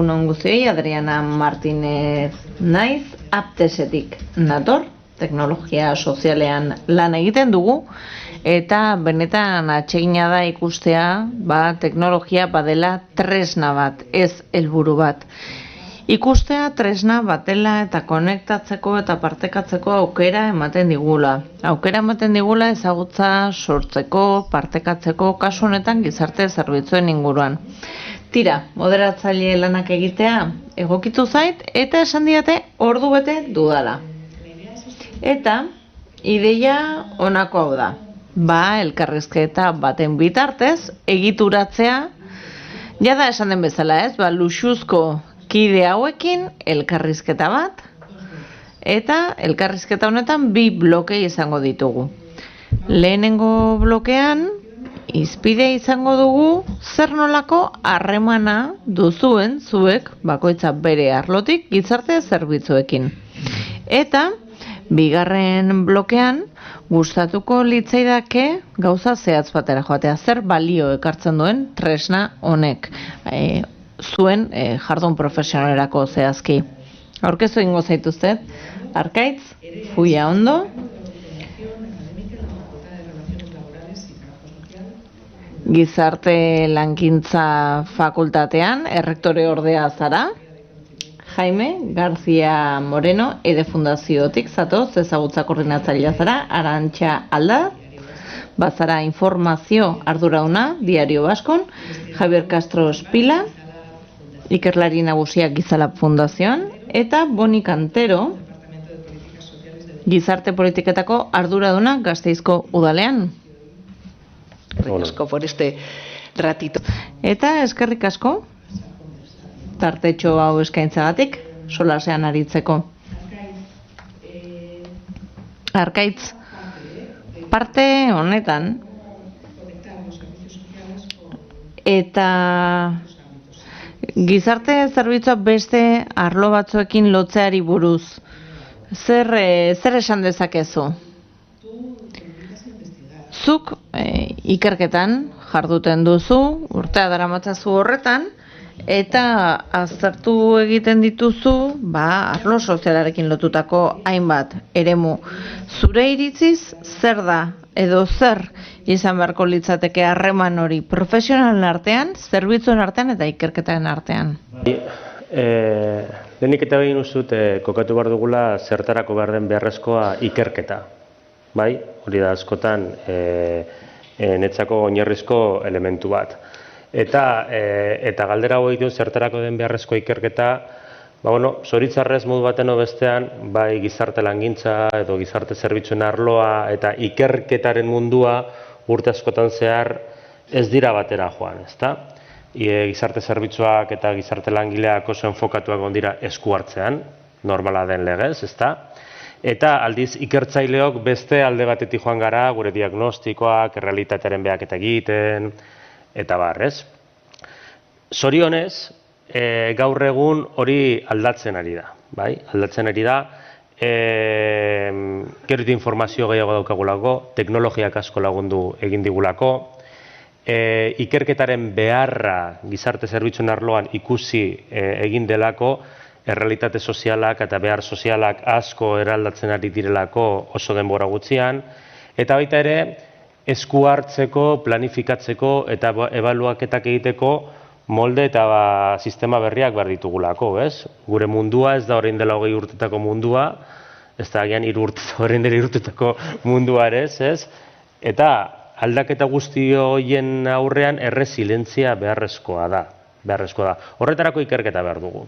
Egun on guztioi, Adriana Martinez naiz, Aptesetik nator, teknologia sozialean lan egiten dugu, eta benetan atsegina da ikustea, teknologia badela tresna bat, ez helburu bat. Ikustea tresna batela eta konektatzeko eta partekatzeko aukera ematen digula. Aukera ematen digula ezagutza sortzeko, partekatzeko, kasu honetan gizarte zerbitzuen inguruan. Tira, moderatzaile lanak egitea egokitu zait eta esan diate ordu bete dudala. Eta ideia honako hau da. Elkarrizketa baten bitartez egituratzea, jada esan den bezala ez, luxuzko kide hauekin elkarrizketa bat, eta elkarrizketa honetan 2 bloke izango ditugu. Lehenengo blokean, hizpide izango dugu zer nolako harremana duzuen zuek bakoitza bere arlotik gizarte zerbitzuekin. Eta bigarren blokean gustatuko litzaidake gauza zehatz batera joatea, zer balio ekartzen duen tresna honek zuen jardun profesionalerako zehazki. Aurkeztu egingo zaituztet, Arkaitz, Fuia Ondo, Gizarte Lankintza Fakultatean, errektore ordea zara, Jaime García Moreno, EDE Fundaziotik zatoz, ezagutza koordinatzailea zara, Arantxa Alda, bazara informazio ardurauna, Diario Baskon, Javier Castro Espila, Ikerlari Nagusiak Gizalab Fundazioan, eta Boni Kantero, Gizarte Politiketako arduraduna Gasteizko Udalean. Eskerrik asko por este ratito. Eta eskerrik asko tartetxo hau eskaintzagatik solasean aritzeko. Arkaitz, parte honetan eta gizarte zerbitzua beste arlo batzuekin lotzeari buruz zer esan dezakezu? Zuk ikerketan jarduten duzu, urtea daramatzazu horretan, eta aztertu egiten dituzu, arlo sozialarekin lotutako hainbat eremu. Zure iritziz, zer da, edo zer izan beharko litzateke harreman hori profesionalen artean, zerbitzuen artean eta ikerketaren artean? Lehenik eta behin uzut, kokatu behar dugula zertarako behar den beharrezkoa ikerketa. Hori da askotan netzako oinarrizko elementu bat. Eta galdera hau egiten zertarako den beharrezko ikerketa, zoritzarrez modu baten bestean, bai gizarte langintza edo gizarte zerbitzuen arloa eta ikerketaren mundua urte askotan zehar ez dira batera joan, ezta? Gizarte zerbitzuak eta gizarte langileak oso enfokatuak ondira esku hartzean, normala den legez, ezta? Eta aldiz ikertzaileok beste alde batetik joan gara, gure diagnostikoak, errealitatearen behaketa egiten, eta ez? Zorionez, gaur egun hori aldatzen ari da. Aldatzen ari da, gero informazio gehiago daukagulako, teknologiak asko lagundu egin digulako, ikerketaren beharra gizarte zerbitzuen arloan ikusi egin delako, errealitate sozialak eta behar sozialak asko eraldatzen ari direlako oso denbora gutxian, eta baita ere, esku hartzeko, planifikatzeko eta ebaluaketak egiteko molde eta sistema berriak behar ditugulako, ez? Gure mundua ez da orain dela 20 urtetako mundua, ez da agian 3 orain dela 3 urtetako mundua ere, ez? Eta aldaketa guzti horien aurrean erresilientzia beharrezkoa da. Horretarako ikerketa behar dugu.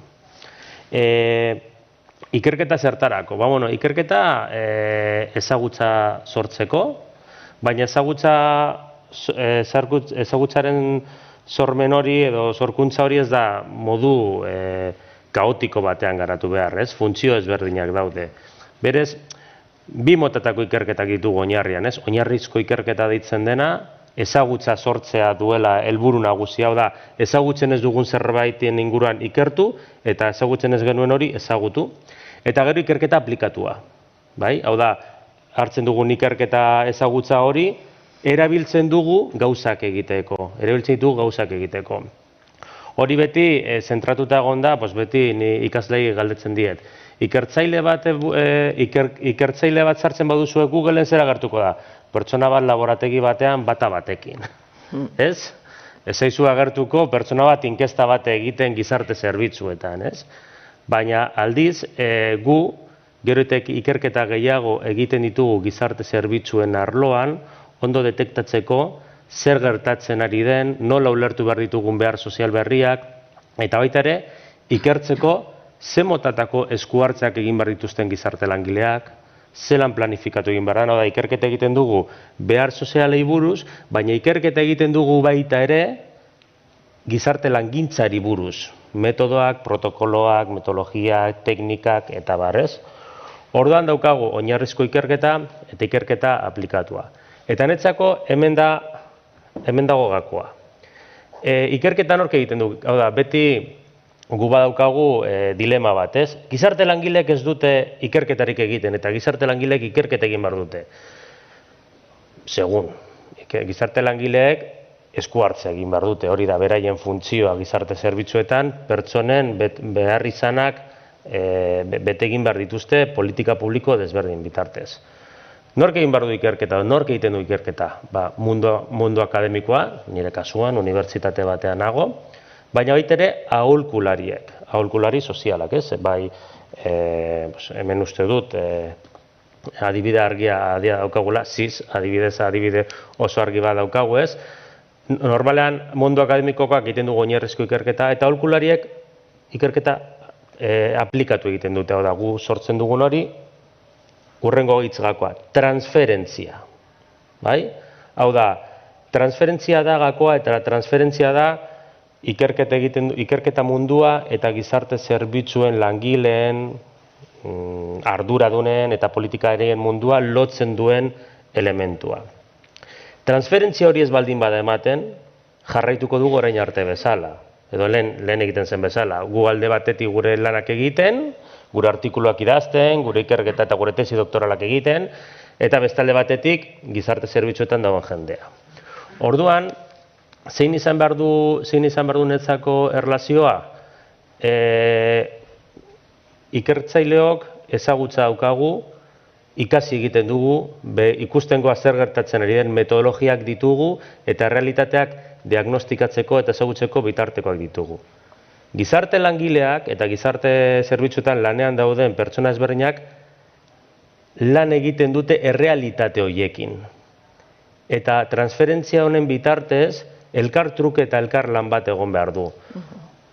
Ikerketa zertarako? Ikerketa ezagutza sortzeko, baina ezagutzaren sormen hori edo sorkuntza hori ez da modu kaotiko batean garatu behar, ez? Funtzio ezberdinak daude. Berez, 2 motatako ikerketak ditugu oinarrian, ez? Oinarrizko ikerketa deitzen dena, ezagutza sortzea duela helburu nagusi, hau da, ezagutzen ez dugun zerbaiten inguruan ikertu, eta ezagutzen ez genuen hori ezagutu, eta gero ikerketa aplikatua. Hau da, hartzen dugun ikerketa ezagutza hori, erabiltzen dugu gauzak egiteko. Hori beti zentratuta egon da, beti ni ikaslei galdetzen diet. Ikertzaile bat sartzen baduzue Googleen zer agertuko da? Pertsona bat laborategi batean bata batekin. Ez? Ez zaizu agertuko pertsona bat inkesta bat egiten gizarte zerbitzuetan, ez? Baina aldiz, gu gero eta ikerketa gehiago egiten ditugu gizarte zerbitzuen arloan, ondo detektatzeko zer gertatzen ari den, nola ulertu behar ditugun behar sozial berriak, eta baita ere, ikertzeko ze motatako eskuhartzeak egin behar dituzten gizarte langileak, zelan planifikatu egin behar da, ikerketa egiten dugu behar sozialei buruz, baina ikerketa egiten dugu baita ere gizarte langintzari buruz, metodoak, protokoloak, metodologiak, teknikak eta barrez. Orduan daukagu oinarrizko ikerketa eta ikerketa aplikatua. Eta netzako hemen dago gakoa. Ikerketa nork egiten du? Hau da, beti gu badaukagu dilema bat, ez? Gizarte langileek ez dute ikerketarik egiten, eta gizarte langileek ikerketa egin behar dute. Segun, gizarte langileek esku hartzea egin behar dute, hori da beraien funtzioa gizarte zerbitzuetan, pertsonen behar izanak bete egin behar dituzte politika publiko desberdin bitartez. Nork egin behar du ikerketa, nork egiten du ikerketa? Mundu akademikoa, nire kasuan, unibertsitate batean nago, baina baita ere aholkulari sozialak, ez? Bai, hemen uste dut, adibide argia daukagula, adibide oso argi bat daukagu, ez? Normalean mundu akademikoak egiten dugu oinarrizko ikerketa, eta aholkulariek ikerketa aplikatu egiten dute, hau da, gu sortzen dugun hori, hurrengo hitz gakoa, transferentzia. Bai? Hau da, transferentzia da gakoa, eta transferentzia da ikerketa mundua eta gizarte zerbitzuen langileen, arduradunen eta politikarien mundua lotzen duen elementua. Transferentzia hori ez baldin bada ematen, jarraituko dugu orain arte bezala, edo lehen egiten zen bezala. Gu alde batetik gure lanak egiten, gure artikuluak idazten, gure ikerketa eta gure tesi doktoralak egiten, eta bestalde batetik gizarte zerbitzuetan dagoen jendea. Orduan, zein izan behar du netzako erlazioa? Ikertzaileok ezagutza daukagu, ikasi egiten dugu, ikustengoa zer gertatzen ari den metodologiak ditugu eta realitateak diagnostikatzeko eta ezagutzeko bitartekoak ditugu. Gizarte langileak eta gizarte zerbitzuetan lanean dauden pertsona ezberdinak lan egiten dute errealitate horiekin. Eta transferentzia honen bitartez, elkar truke eta elkar lan bat egon behar du.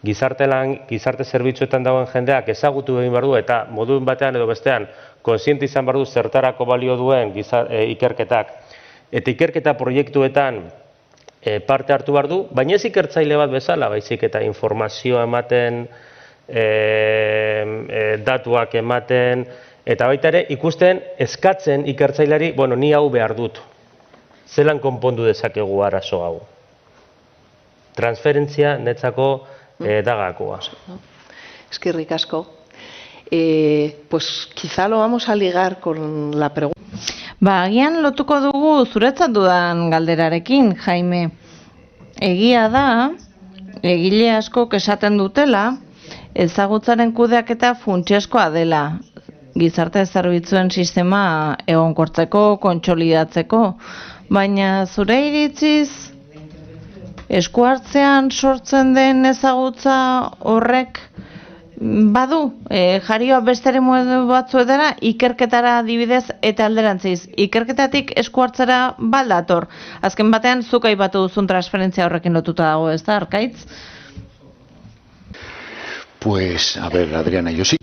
Gizarte zerbitzuetan dagoen jendeak ezagutu egin behar du eta modu batean edo bestean kontziente izan behar du zertarako balio duen ikerketak. Eta ikerketa proiektuetan parte hartu behar du, baina ez ikertzaile bat bezala, baizik eta informazioa ematen, datuak ematen, eta baita ere ikusten eskatzen ikertzaileari, ni hau behar dut. Zelan konpondu dezakegu arazo hau. Transferentzia netzako dagakoa. Eskerrik asko. Pues quizá lo vamos a ligar con la pregunta. Agian lotuko dugu zuretzat dudan galderarekin, Jaime. Egia da, egile askok esaten dutela, ezagutzaren kudeaketa funtsezkoa dela. Gizarte zerbitzuen sistema egonkortzeko, kontsolidatzeko, baina zure iritziz esku hartzean sortzen den ezagutza horrek badu, jarioa beste eremu batzuetara, ikerketara adibidez eta alderantziz. Ikerketatik esku hartzera baldator. Azken batean, zuk aipatu duzun transferentzia horrekin lotuta dago, ez da, Arkaitz? Pues, a ver, Adriana, yo sí.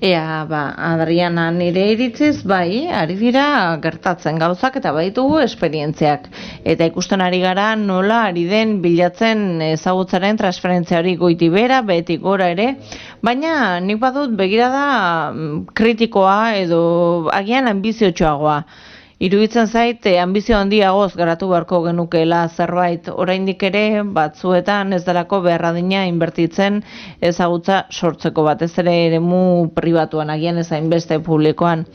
Adriana, nire iritziz, bai, ari dira gertatzen gauzak eta baitugu esperientziak. Eta ikusten ari gara nola ari den bilatzen ezagutzaren transferentzia hori goiti bera, behetik gora ere, baina nik badut begirada kritikoa edo agian anbiziotxoagoa. Iruditzen zait, anbizio handiagoz garatu beharko genukeela zerbait, oraindik ere batzuetan ez delako beharradina inbertitzen ezagutza sortzeko, batez ere eremu pribatuan, agian ez hainbeste publikoan.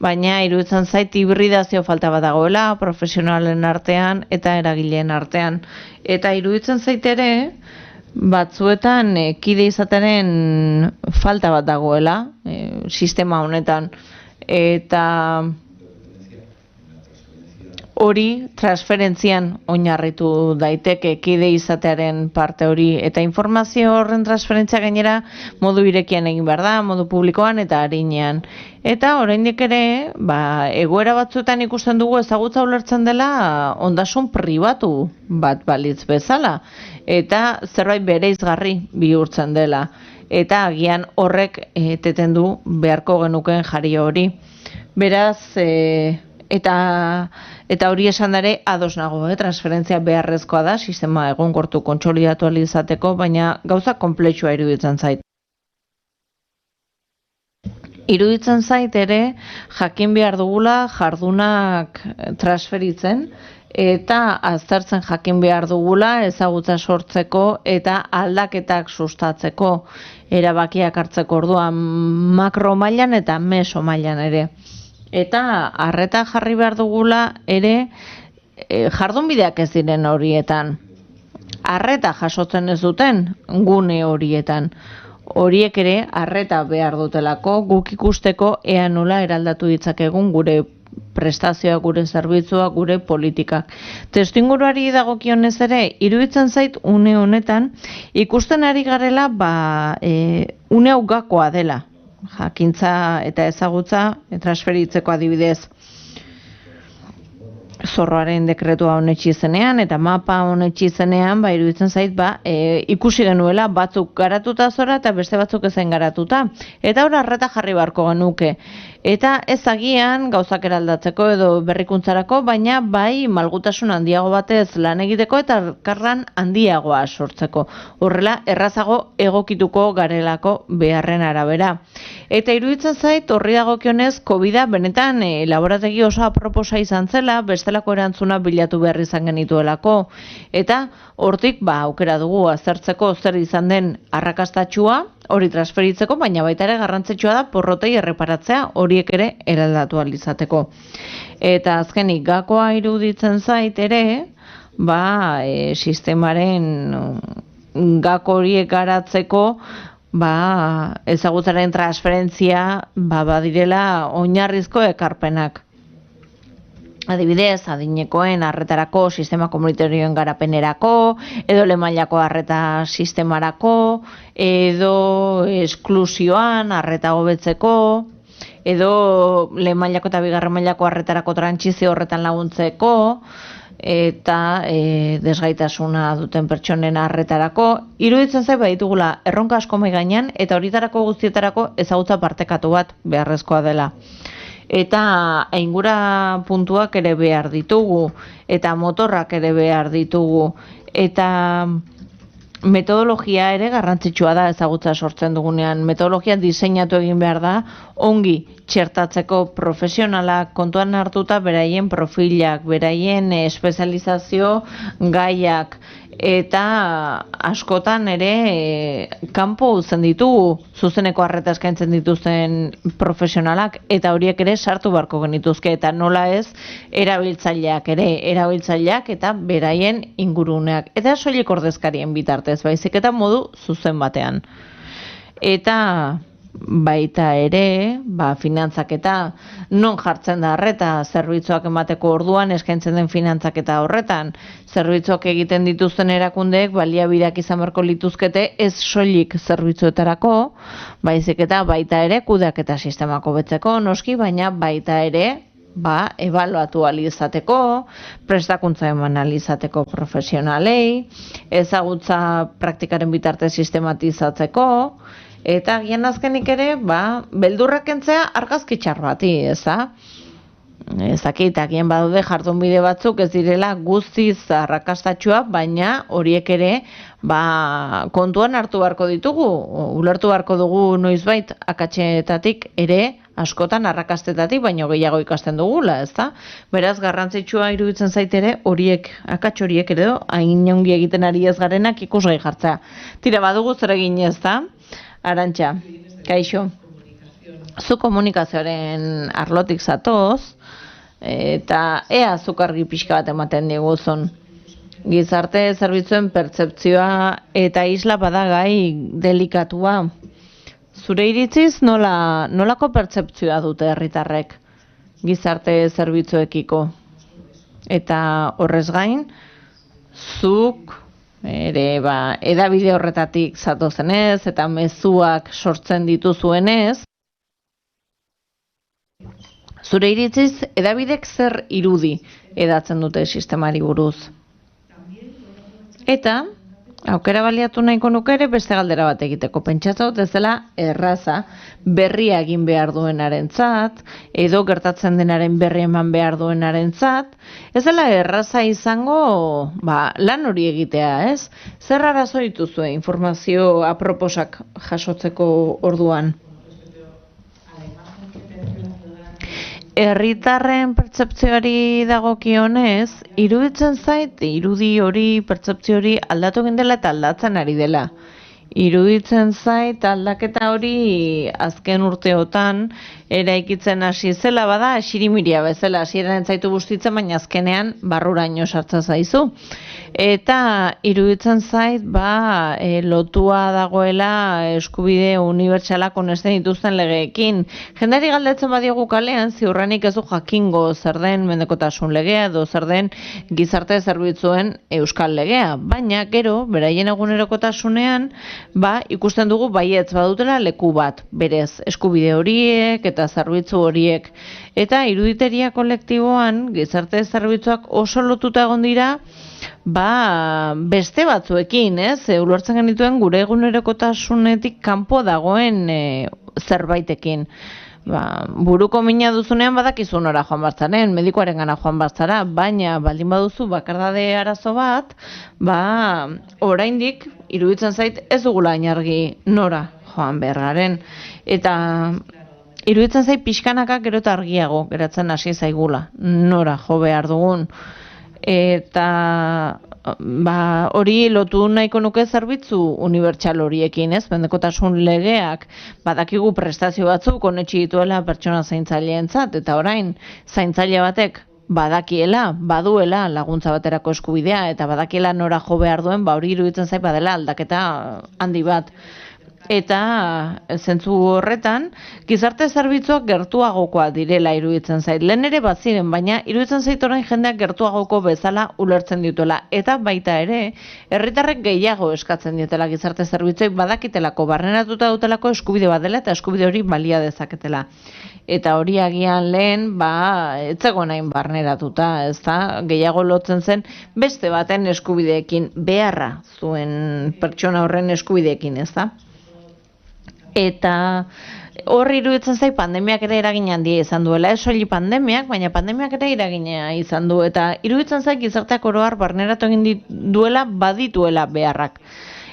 Baina iruditzen zait hibridazio falta bat dagoela, profesionalen artean eta eragileen artean. Eta iruditzen zait ere, batzuetan kide izatearen falta bat dagoela sistema honetan, eta hori transferentzian oinarritu daiteke kide izatearen parte hori, eta informazio horren transferentzia gainera modu irekian egin behar da, modu publikoan eta arinean. Eta oraindik ere, egoera batzuetan ikusten dugu ezagutza ulertzen dela ondasun pribatu bat balitz bezala, eta zerbait bereizgarri bihurtzen dela. Eta agian horrek eteten du beharko genukeen jario hori. Beraz, eta hori esan ere ados nago, transferentzia beharrezkoa da, sistema egonkortu kontsolidatu ahal izateko, baina gauza konplexua iruditzen zait. Iruditzen zait ere jakin behar dugula jardunak transferitzen eta aztertzen jakin behar dugula ezagutza sortzeko eta aldaketak sustatzeko, erabakiak hartzeko orduan makro mailan eta meso mailan ere. Eta arreta jarri behar dugula ere jardunbideak ez diren horietan. Arreta jasotzen ez duten gune horietan. Horiek ere arreta behar dutelako guk ikusteko ea nola eraldatu ditzakegun gure prestazioa, gure zerbitzua, gure politikak. Testuinguruari dagokionez ere, iruditzen zait une honetan ikusten ari garela une hau gakoa dela. Jakintza eta ezagutza transferitzeko adibidez zorroaren dekretua onetsi zenean eta mapa onetsi zenean, iruditzen zait ikusi genuela batzuk garatuta zora eta beste batzuk ezen garatuta. Eta hor arreta jarri beharko genuke. Eta ez agian gauzak eraldatzeko edo berrikuntzarako, baina bai malgutasun handiago batez lan egiteko eta elkarlan handiagoa sortzeko. Horrela errazago egokituko garelako beharren arabera. Eta iruditzen zait horri dagokionez COVID-a benetan laborategi oso aproposa izan zela, bestelako erantzuna bilatu behar izan genituelako. Eta hortik aukera dugu aztertzeko zer izan den arrakastatxua, hori transferitzeko, baina baita ere garrantzitsua da porrotei erreparatzea horiek ere eraldatu ahal izateko. Eta azkenik gakoa iruditzen zait ere, sistemaren gako horiek garatzeko ezagutzaren transferentzia badirela oinarrizko ekarpenak. Adibidez, adinekoen arretarako, sistema komunitarioen garapenerako, edo lehen mailako arreta sistemarako, edo esklusioan arreta hobetzeko, edo lehen mailako eta bigarren mailako arretarako trantsizio horretan laguntzeko, eta desgaitasuna duten pertsonen arretarako. Iruditzen zait baditugula erronka asko mahai gainean, eta horietarako guztietarako ezagutza partekatu bat beharrezkoa dela. Eta aingura puntuak ere behar ditugu, eta motorrak ere behar ditugu, eta metodologia ere garrantzitsua da ezagutza sortzen dugunean. Metodologia diseinatu egin behar da, ongi txertatzeko profesionalak kontuan hartuta beraien profilak, beraien espezializazio gaiak, eta askotan ere kanpo uzten ditugu zuzeneko arreta eskaintzen dituzten profesionalak, eta horiek ere sartu beharko genituzke, eta nola ez erabiltzaileak eta beraien inguruneak, eta soilik ordezkarien bitartez, baizik eta modu zuzen batean. Eta baita ere, finantzaketa non jartzen da arreta, zerbitzuak emateko orduan eskaintzen den finantzaketa horretan, zerbitzuak egiten dituzten erakundeek baliabideak izan beharko lituzkete ez soilik zerbitzuetarako, baizik eta baita ere kudeaketa sistemako betzeko noski, baina baita ere ebaluatu ahal izateko, prestakuntza eman ahal izateko profesionalei, ezagutza praktikaren bitarte sistematizatzeko, eta gian azkenik ere, beldurrak kentzea argazki txar bati, ezakit, agian badaude jardunbide batzuk ez direla guztiz arrakastatxua, baina horiek ere kontuan hartu beharko ditugu, ulertu beharko dugu noizbait akatxetatik ere askotan arrakastetatik, baino gehiago ikasten dugula, Beraz, garrantzitsua iruditzen zait ere horiek, akats horiek ere hain ongi egiten ari ez garenak ikusgai jartzea. Tira, badugu zer egin Arantxa, kaixo. Zu komunikazioaren arlotik zatoz, eta ea zuk argi pixka bat ematen diguzun. Gizarte zerbitzuen pertzepzioa eta isla bada gai delikatua. Zure iritziz nolako pertzepzioa dute herritarrek gizarte zerbitzuekiko? Eta horrez gain, zuk ere hedabide horretatik zatozenez eta mezuak sortzen dituzuenez, zure iritziz hedabidek zer irudi hedatzen dute sistemari buruz? Eta aukera baliatu nahiko nuke ere beste galdera bat egiteko. Pentsatu dut ez dela erraza berria egin behar duenarentzat edo gertatzen denaren berri eman behar duenarentzat, ez dela erraza izango lan hori egitea, ez? Zer arazo dituzue informazio aproposak jasotzeko orduan? Herritarren pertzepzioari dagokionez, iruditzen zait, irudi hori, pertzepzio hori aldatu egin dela eta aldatzen ari dela. Iruditzen zait aldaketa hori azken urteotan eraikitzen hasi zela, bada xirimiria bezala, hasieran zaitu bustitzen, baina azkenean barruraino sartzen zaizu. Eta iruditzen zait lotua dagoela eskubide unibertsalak onesten dituzten legeekin. Jendari galdetzen badiogu kalean, ziurrenik ez du jakingo zer den mendekotasun legea edo zer den gizarte zerbitzuen euskal legea. Baina gero, beraien egunerokotasunean, ikusten dugu baietz badutela leku bat, berez eskubide horiek eta zerbitzu horiek. Eta iruditeria kolektiboan gizarte zerbitzuak oso lotuta egon dira beste batzuekin, ez? Ulertzen genituen gure egunerokotasunetik kanpo dagoen zerbaitekin. Buruko mina duzunean badakizu nora joan batzaren, medikoaren gana joan batzara, baina baldin baduzu bakardade arazo bat, oraindik iruditzen zait ez dugula inargi nora joan beharraren. Eta iruditzen zait pixkanaka gero eta argiago geratzen hasi zaigula nora jo behar dugun. Eta hori lotu nahiko nuke zerbitzu unibertsal horiekin, ez? Mendekotasun legeak badakigu prestazio batzuk onetsi dituela pertsona zaintzaileentzat, eta orain zaintzaile batek badakiela, baduela laguntza baterako eskubidea eta badakiela nora jo behar duen, hori iruditzen zait badela aldaketa handi bat. Eta zentzu horretan, gizarte zerbitzuak gertuagokoa direla iruditzen zait. Lehen ere baziren, baina iruditzen zait orain jendeak gertuagoko bezala ulertzen dituela. Eta baita ere, herritarrek gehiago eskatzen dietela gizarte zerbitzuek badakitelako, barneratuta dutelako eskubide bat dela eta eskubide hori balia dezaketela. Eta hori agian lehen, ez zegoen hain barneratuta, ezta? Gehiago lotzen zen beste baten eskubideekin, beharra zuen pertsona horren eskubideekin, ezta? Eta horri iruditzen zait pandemiak ere eragin handia izan duela, ez soilik pandemiak, baina pandemiak ere eragina izan du, eta iruditzen zait gizarteak oro har barneratu egin duela badituela beharrak.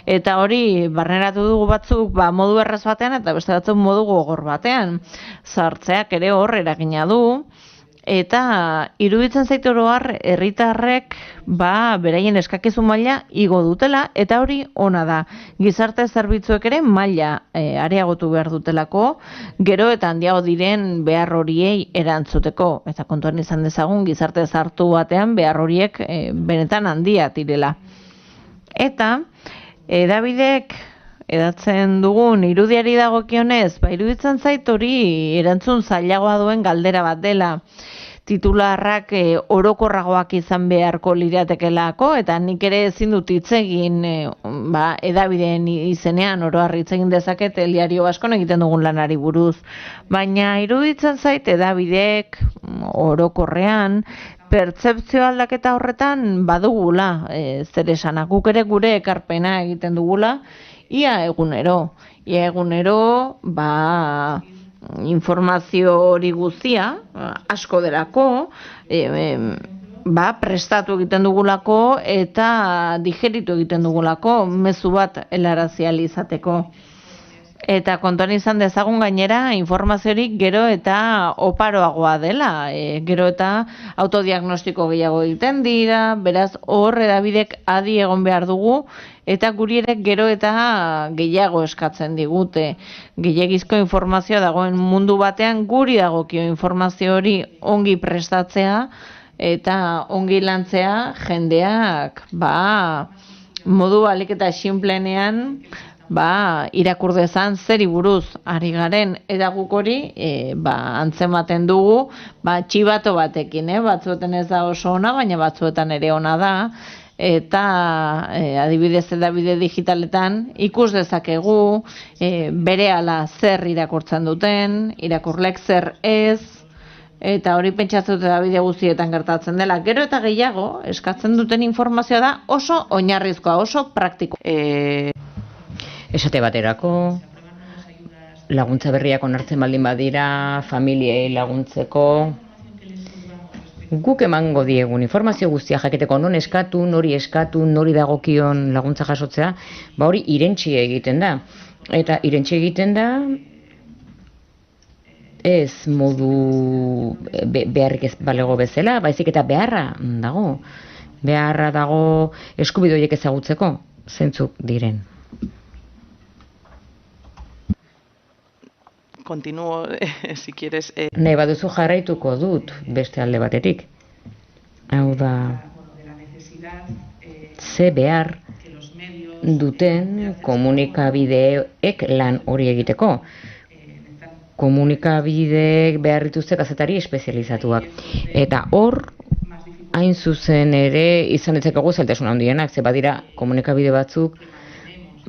Eta hori barneratu dugu batzuk modu erraz batean eta beste batzuk modu gogor batean. Sartzeak ere hor eragina du. Eta iruditzen zait oro har herritarrek beraien eskakizun maila igo dutela eta hori ona da. Gizarte zerbitzuek ere maila areagotu behar dutelako, gero eta handiago diren behar horiei erantzuteko. Eta kontuan izan dezagun gizarte zartu batean behar horiek benetan handia direla. Eta hedabidek edatzen dugun irudiari dagokionez, iruditzen zait hori erantzun zailagoa duen galdera bat dela. Titularrak orokorragoak izan beharko liratekelako, eta nik ere ezin dut hitz egin hedabideen izenean oro har hitz egin dezaket Diario Baskon egiten dugun lanari buruz. Baina iruditzen zait hedabidek orokorrean pertzepzio aldaketa horretan badugula zer esanak. Guk ere gure ekarpena egiten dugula, ia egunero informazio hori guztia, asko delako, prestatu egiten dugulako eta digeritu egiten dugulako, mezu bat helarazi ahal izateko. Eta kontuan izan dezagun gainera informaziorik gero eta oparoagoa dela, gero eta autodiagnostiko gehiago egiten dira, beraz hor hedabidek adi egon behar dugu, eta guri ere gero eta gehiago eskatzen digute. Gehiagizko informazioa dagoen mundu batean guri dagokio informazio hori ongi prestatzea, eta ongi lantzea jendeak modu ahalik eta sinplenean irakur dezan zeri buruz ari garen, eta guk hori antzematen dugu txibato batekin, batzuetan ez da oso ona, baina batzuetan ere ona da, eta adibidez hedabide digitaletan ikus dezakegu berehala zer irakurtzen duten, irakurlek zer ez, eta hori pentsatzen dut hedabide guztietan gertatzen dela. Gero eta gehiago eskatzen duten informazioa da oso oinarrizkoa, oso praktiko. Esate baterako, laguntza berriak onartzen baldin badira, familiei laguntzeko, guk emango diegun informazio guztia jakiteko non eskatu, nori dagokion laguntza jasotzea, hori irentsi egiten da. Eta irentsi egiten da, ez modu beharrik ez balego bezala, baizik eta beharra dago. Beharra dago eskubide horiek ezagutzeko, zeintzuk diren. Continúo, si quieres. Nahi baduzu jarraituko dut beste alde batetik. Hau da, ze behar duten komunikabideek lan hori egiteko. Komunikabideek behar dituzte kazetari espezializatuak. Eta hor, hain zuzen ere izan ditzakegu zailtasun handienak, ze badira komunikabide batzuk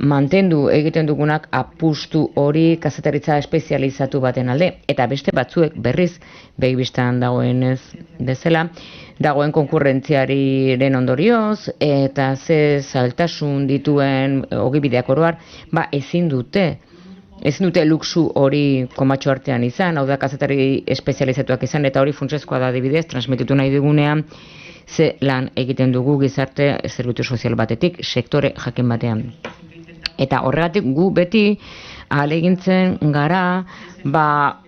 mantendu egiten dugunak apustu hori kazetaritza espezializatu baten alde, eta beste batzuek berriz begibistan dagoenez bezala, dagoen konkurrentziaren ondorioz, eta ze zailtasun dituen ogibideak oroar, ezin dute luxu hori komatxo artean izan, hau da kazetari espezializatuak izan, eta hori funtsezkoa da adibidez, transmititu nahi dugunean, ze lan egiten dugu gizarte zerbitzu sozial batetik, sektore jakin batean. Eta horregatik gu beti ahalegintzen gara,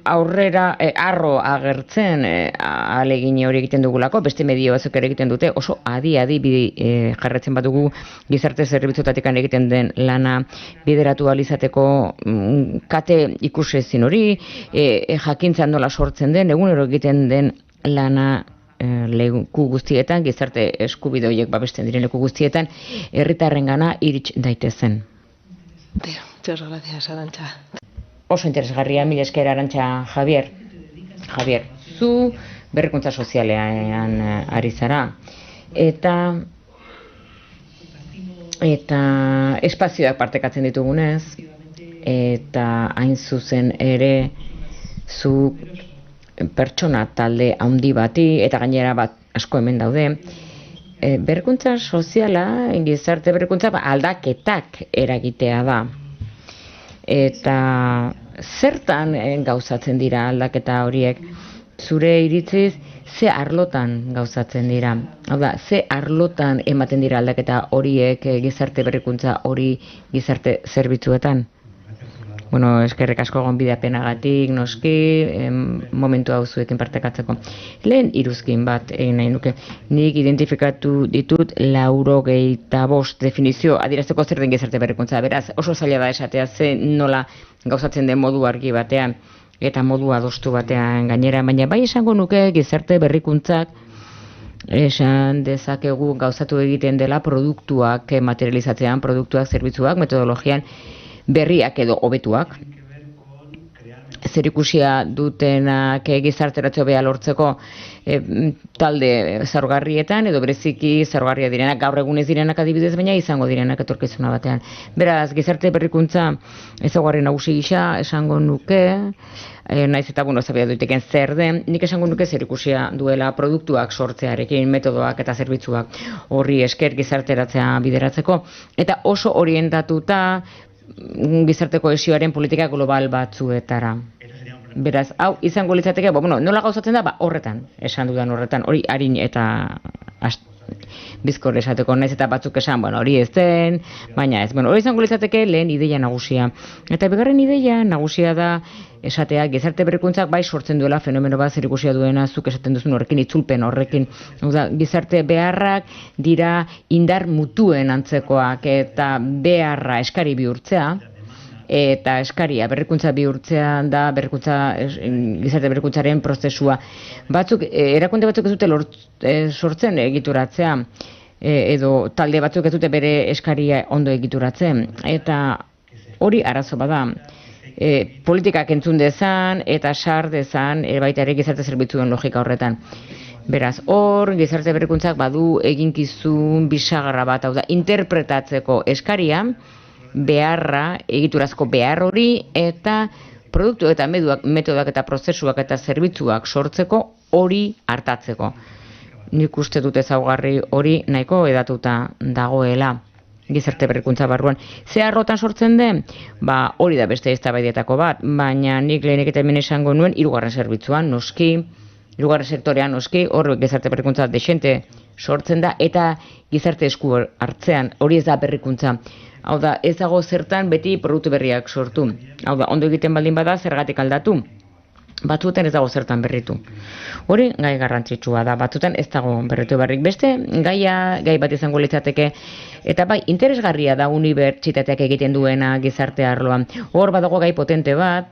aurrera arro agertzen ahalegin hori egiten dugulako, beste medio batzuk ere egiten dute, oso adi jarretzen badugu gizarte zerbitzuetatik egiten den lana bideratu ahal izateko kate ikusezin hori, jakintzan nola sortzen den, egunero egiten den lana leku guztietan, gizarte eskubide horiek babesten diren leku guztietan, herritarrengana irits daitezen. Muchas gracias, Arantxa. Oso interesgarria, mila esker Arantxa. Javier, zu berrikuntza sozialean ari zara, eta espazioak partekatzen ditugunez, eta hain zuzen ere zu pertsona talde handi bati, eta gainera asko hemen daude, berrikuntza soziala, gizarte berrikuntza aldaketak eragitea da. Eta zertan gauzatzen dira aldaketa horiek? Zure iritziz, ze arlotan gauzatzen dira? Hau da, ze arlotan ematen dira aldaketa horiek gizarte berrikuntza hori gizarte zerbitzuetan? Bueno, eskerrik asko gonbidapenagatik, noski, momentu hau zuekin partekatzeko. Lehen iruzkin bat egin nahi nuke. Nik identifikatu ditut 85 definizio adierazteko zer den gizarte berrikuntza. Beraz, oso zaila da esatea ze nola gauzatzen den modu argi batean eta modu adostu batean gainera, baina bai esango nuke gizarte berrikuntzak esan dezakegu gauzatu egiten dela produktuak materializatzean, produktuak, zerbitzuak, metodologian berriak edo hobetuak. Zerikusia dutenak gizarteratxo beha lortzeko talde zaurgarrietan edo bereziki zaurgarria direnak, gaur egun ez direnak adibidez, baina izango direnak etorkizuna batean. Beraz, gizarte berrikuntza ezaugarri nagusi gisa esango nuke, naiz eta zabia duiteken zer den, nik esango nuke zerikusia duela produktuak sortzearekin, metodoak eta zerbitzuak horri esker gizarteratzea bideratzeko, eta oso orientatuta gizarte kohesioaren politika global batzuetara. Beraz, hau izango litzateke, nola gauzatzen da, horretan, esan dudan horretan, hori harin eta bizkor esateko naiz eta batzuk esan, hori ez den, baina ez, hori izango litzateke lehen ideia nagusia. Eta bigarren ideia nagusia da esatea gizarte berrikuntzak bai sortzen duela fenomeno bat zerikusia duena zuk esaten duzun horrekin, itzulpen horrekin. Gizarte beharrak dira indar mutuen antzekoak eta beharra eskari bihurtzea, eta eskaria berrikuntza bihurtzea da gizarte berrikuntzaren prozesua. Erakunde batzuk ez dute sortzen egituratzea, edo talde batzuk ez dute bere eskaria ondo egituratzen, eta hori arazo bada. Politikak entzun dezan eta sar dezan baita ere gizarte zerbitzuen logika horretan. Beraz, hor gizarte berrikuntzak badu eginkizun bisagarra bat, hau da, interpretatzeko eskaria, beharra, egiturazko behar hori, eta produktu eta metodak eta prozesuak eta zerbitzuak sortzeko hori hartatzeko. Nik uste dut ezaugarri hori nahiko edatuta dagoela gizarte berrikuntza barruan. Ze arlotan sortzen den? Hori da beste eztabaidatako bat, baina nik lehenik eta hemen esango nuen hirugarren zerbitzuan, noski, hirugarren sektorean noski, hor gizarte berrikuntza dexente sortzen da, eta gizarte esku hartzean, hori ez da berrikuntza. Hau da, ez dago zertan beti produktu berriak sortu. Hau da, ondo egiten baldin bada zergatik aldatu. Batzuetan ez dago zertan berritu. Hori gai garrantzitsua da, batzuetan ez dago berritu berrik. Beste, gai bat izango litzateke, eta bai, interesgarria da unibertsitateak egiten duena gizarte arloan. Hor badago gai potente bat,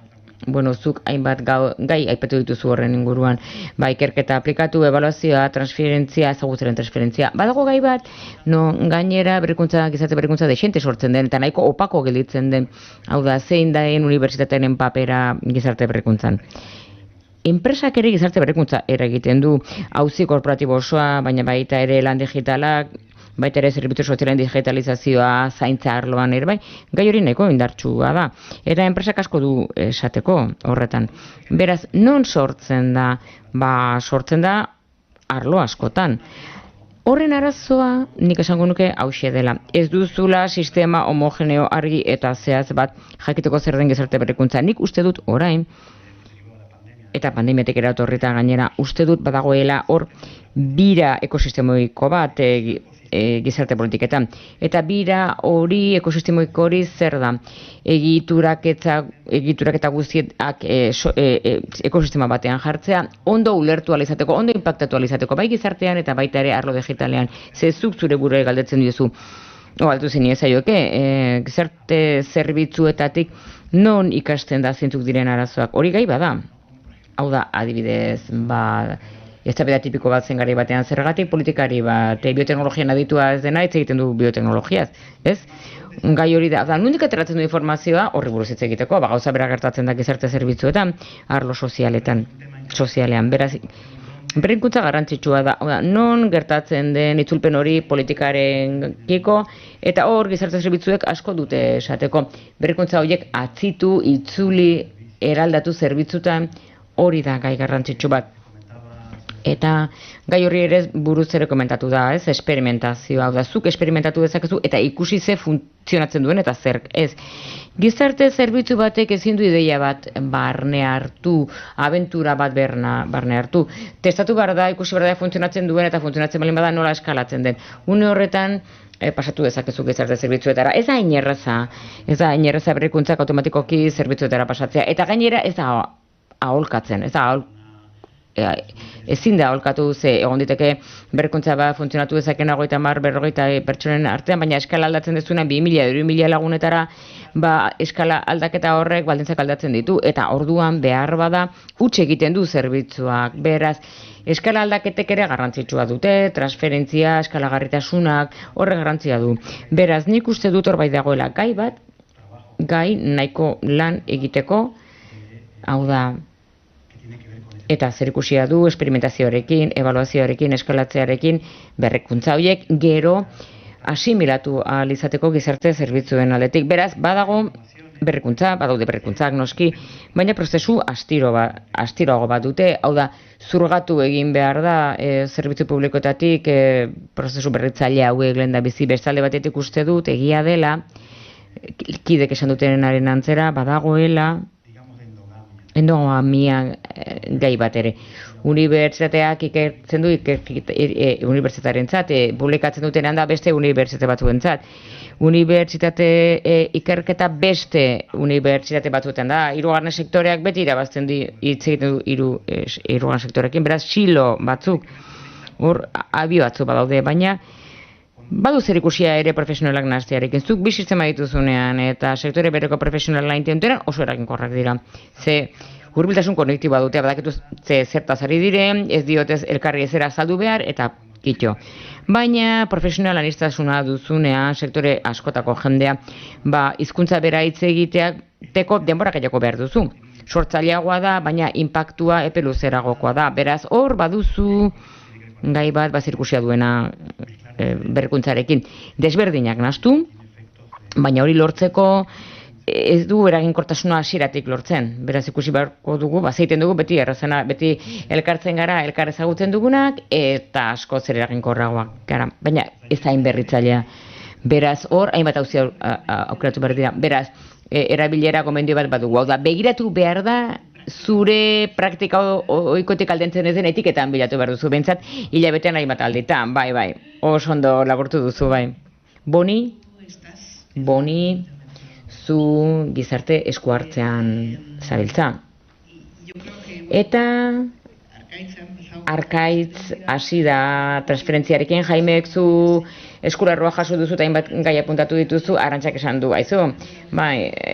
zuk hainbat gai aipatu dituzu horren inguruan, ikerketa aplikatu, ebaluazioa, transferentzia, ezagutzaren transferentzia. Badago gai bat, gainera gizarte berrikuntza dexente sortzen den, eta nahiko opako gelditzen den, hau da, zein daen unibertsitatearen papera gizarte berrikuntzan. Enpresak ere gizarte berrikuntza eragiten du, auzi korporatibo osoa, baina baita ere lan digitalak, baita ere zerbitzu sozialen digitalizazioa, zaintza arloan ere gai hori nahiko indartsua da. Eta enpresak asko du esateko horretan. Beraz, non sortzen da? Sortzen da arlo askotan. Horren arazoa nik esango nuke hauxe dela. Ez duzula sistema homogeneo argi eta zehaz bat jakiteko zer den gizarte berrikuntza. Nik uste dut orain, eta pandemiatik eratorrita gainera, uste dut badagoela hor bira ekosistemoiko bat gizarte politiketan. Eta bira hori ekosistemiko hori zer da? Egiturak eta guztietak ekosistema batean jartzea, ondo ulertu alizateko, ondo impactatu alizateko, bai gizartean eta baita ere arlo digitalean. Zezuk zure burua galdetzen diozu, galdetu zini ezaioke, gizarte zerbitzuetatik non ikasten da zintzuk diren arazoak. Hori gai bada. Hau da, adibidez, eztabaida tipiko bat zen garai batean zergatik politikari bat bioteknologian aditua ez dena hitz egiten du bioteknologiaz, ez? Gai hori da, nondik ateratzen du informazioa horri buruz hitz egiteko, gauza bera gertatzen da gizarte zerbitzuetan, arlo sozialean, beraz, berrikuntza garrantzitsua da, non gertatzen den itzulpen hori politikarenkiko, eta hor gizarte zerbitzuek asko dute esateko, berrikuntza horiek atzitu, itzuli, eraldatu zerbitzutan, hori da gai garrantzitsu bat. Eta gai horri ere buruz ere komentatu da, ez? Esperimentazioa, hau da, zuk esperimentatu dezakezu eta ikusi ze funtzionatzen duen eta zer, ez? Gizarte zerbitzu batek ezin du ideia bat barne hartu, abentura bat barne hartu. Testatu behar da, ikusi behar da funtzionatzen duen eta funtzionatzen balin bada nola eskalatzen den. Une horretan, pasatu dezakezu gizarte zerbitzuetara. Ez da inerreza berrikuntzak automatikoki zerbitzuetara pasatzea. Eta gainera ez da aholkatzen, ezin da aholkatu ze egon diteke berrikuntza bat funtzionatu dezaken 50-40 pertsonen artean, baina eskala aldatzen dezunan 2.000-3.000 lagunetara eskala aldaketa horrek baldintzak aldatzen ditu, eta orduan behar bada huts egiten du zerbitzuak. Beraz, eskala aldaketek ere garrantzitsua dute, transferentzia, eskalagarritasunak, horrek garrantzia du. Beraz, nik uste dut hor bai dagoela gai nahiko lan egiteko, hau da, eta zerikusia du esperimentazioarekin, ebaluazioarekin, eskalatzearekin, berrikuntza horiek gero asimilatu ahal izateko gizarte zerbitzuen aldetik. Beraz, badaude berrikuntzak noski, baina prozesu astiroago bat dute, hau da, zurgatu egin behar da zerbitzu publikoetatik prozesu berritzaile hauek lehendabizi bestalde batetik uste dut, egia dela, kidek esan dutenaren antzera, badagoela, endogamia gai bat ere. Unibertsitateak ikertzen du unibertsitatearentzat, publikatzen dutenean da beste unibertsitate batzuentzat. Unibertsitate ikerketa beste unibertsitate batzuetan da. Hirugarren sektoreak beti irabazten hitz egiten du hirugarren sektorekin, beraz silo batzuk, hor abio batzuk badaude, baina badu zer ikusia ere profesionalak nahastearekin. Zuk bi sistema dituzunean eta sektore bereko profesionala intentueran oso eraginkorrak dira. Ze hurbiltasun konektiboa dute, badakitu zertaz ari diren, ez diotez elkarri ezera azaldu behar, eta kitxo. Baina profesional aniztasuna duzunean, sektore askotako jendea, hizkuntza bera hitz egiteako denbora gehiago behar duzu. Sortzaileagoa da, baina inpaktua epe luzeragokoa da. Beraz, hor baduzu gai bat zirkusia duena berrikuntzarekin. Desberdinak nahastu, baina hori lortzeko ez du eraginkortasuna hasieratik lortzen. Beraz ikusi beharko dugu, zeiten dugu beti errazena, beti elkartzen gara, elkar ezagutzen dugunak, eta asko zer eraginkorragoak gara. Baina ez hain berritzailea. Beraz, hor, hainbat auzi aukeratu behar dira. Beraz, erabilera gomendio bat badugu. Hau da, begiratu behar da, zure praktika oikotik aldentzen ez den etiketan bilatu behar duzu. Bentsat, hilabetean hainbat alditan, bai. Oso ondo laburtu duzu, bai. Boni, zu gizarte esku hartzean zabiltza. Eta Arkaitz hasi da transferentziarekin, Jaimek zu eskularroa jaso duzu eta hainbat gai apuntatu dituzu, Arantxak esan du, aizu,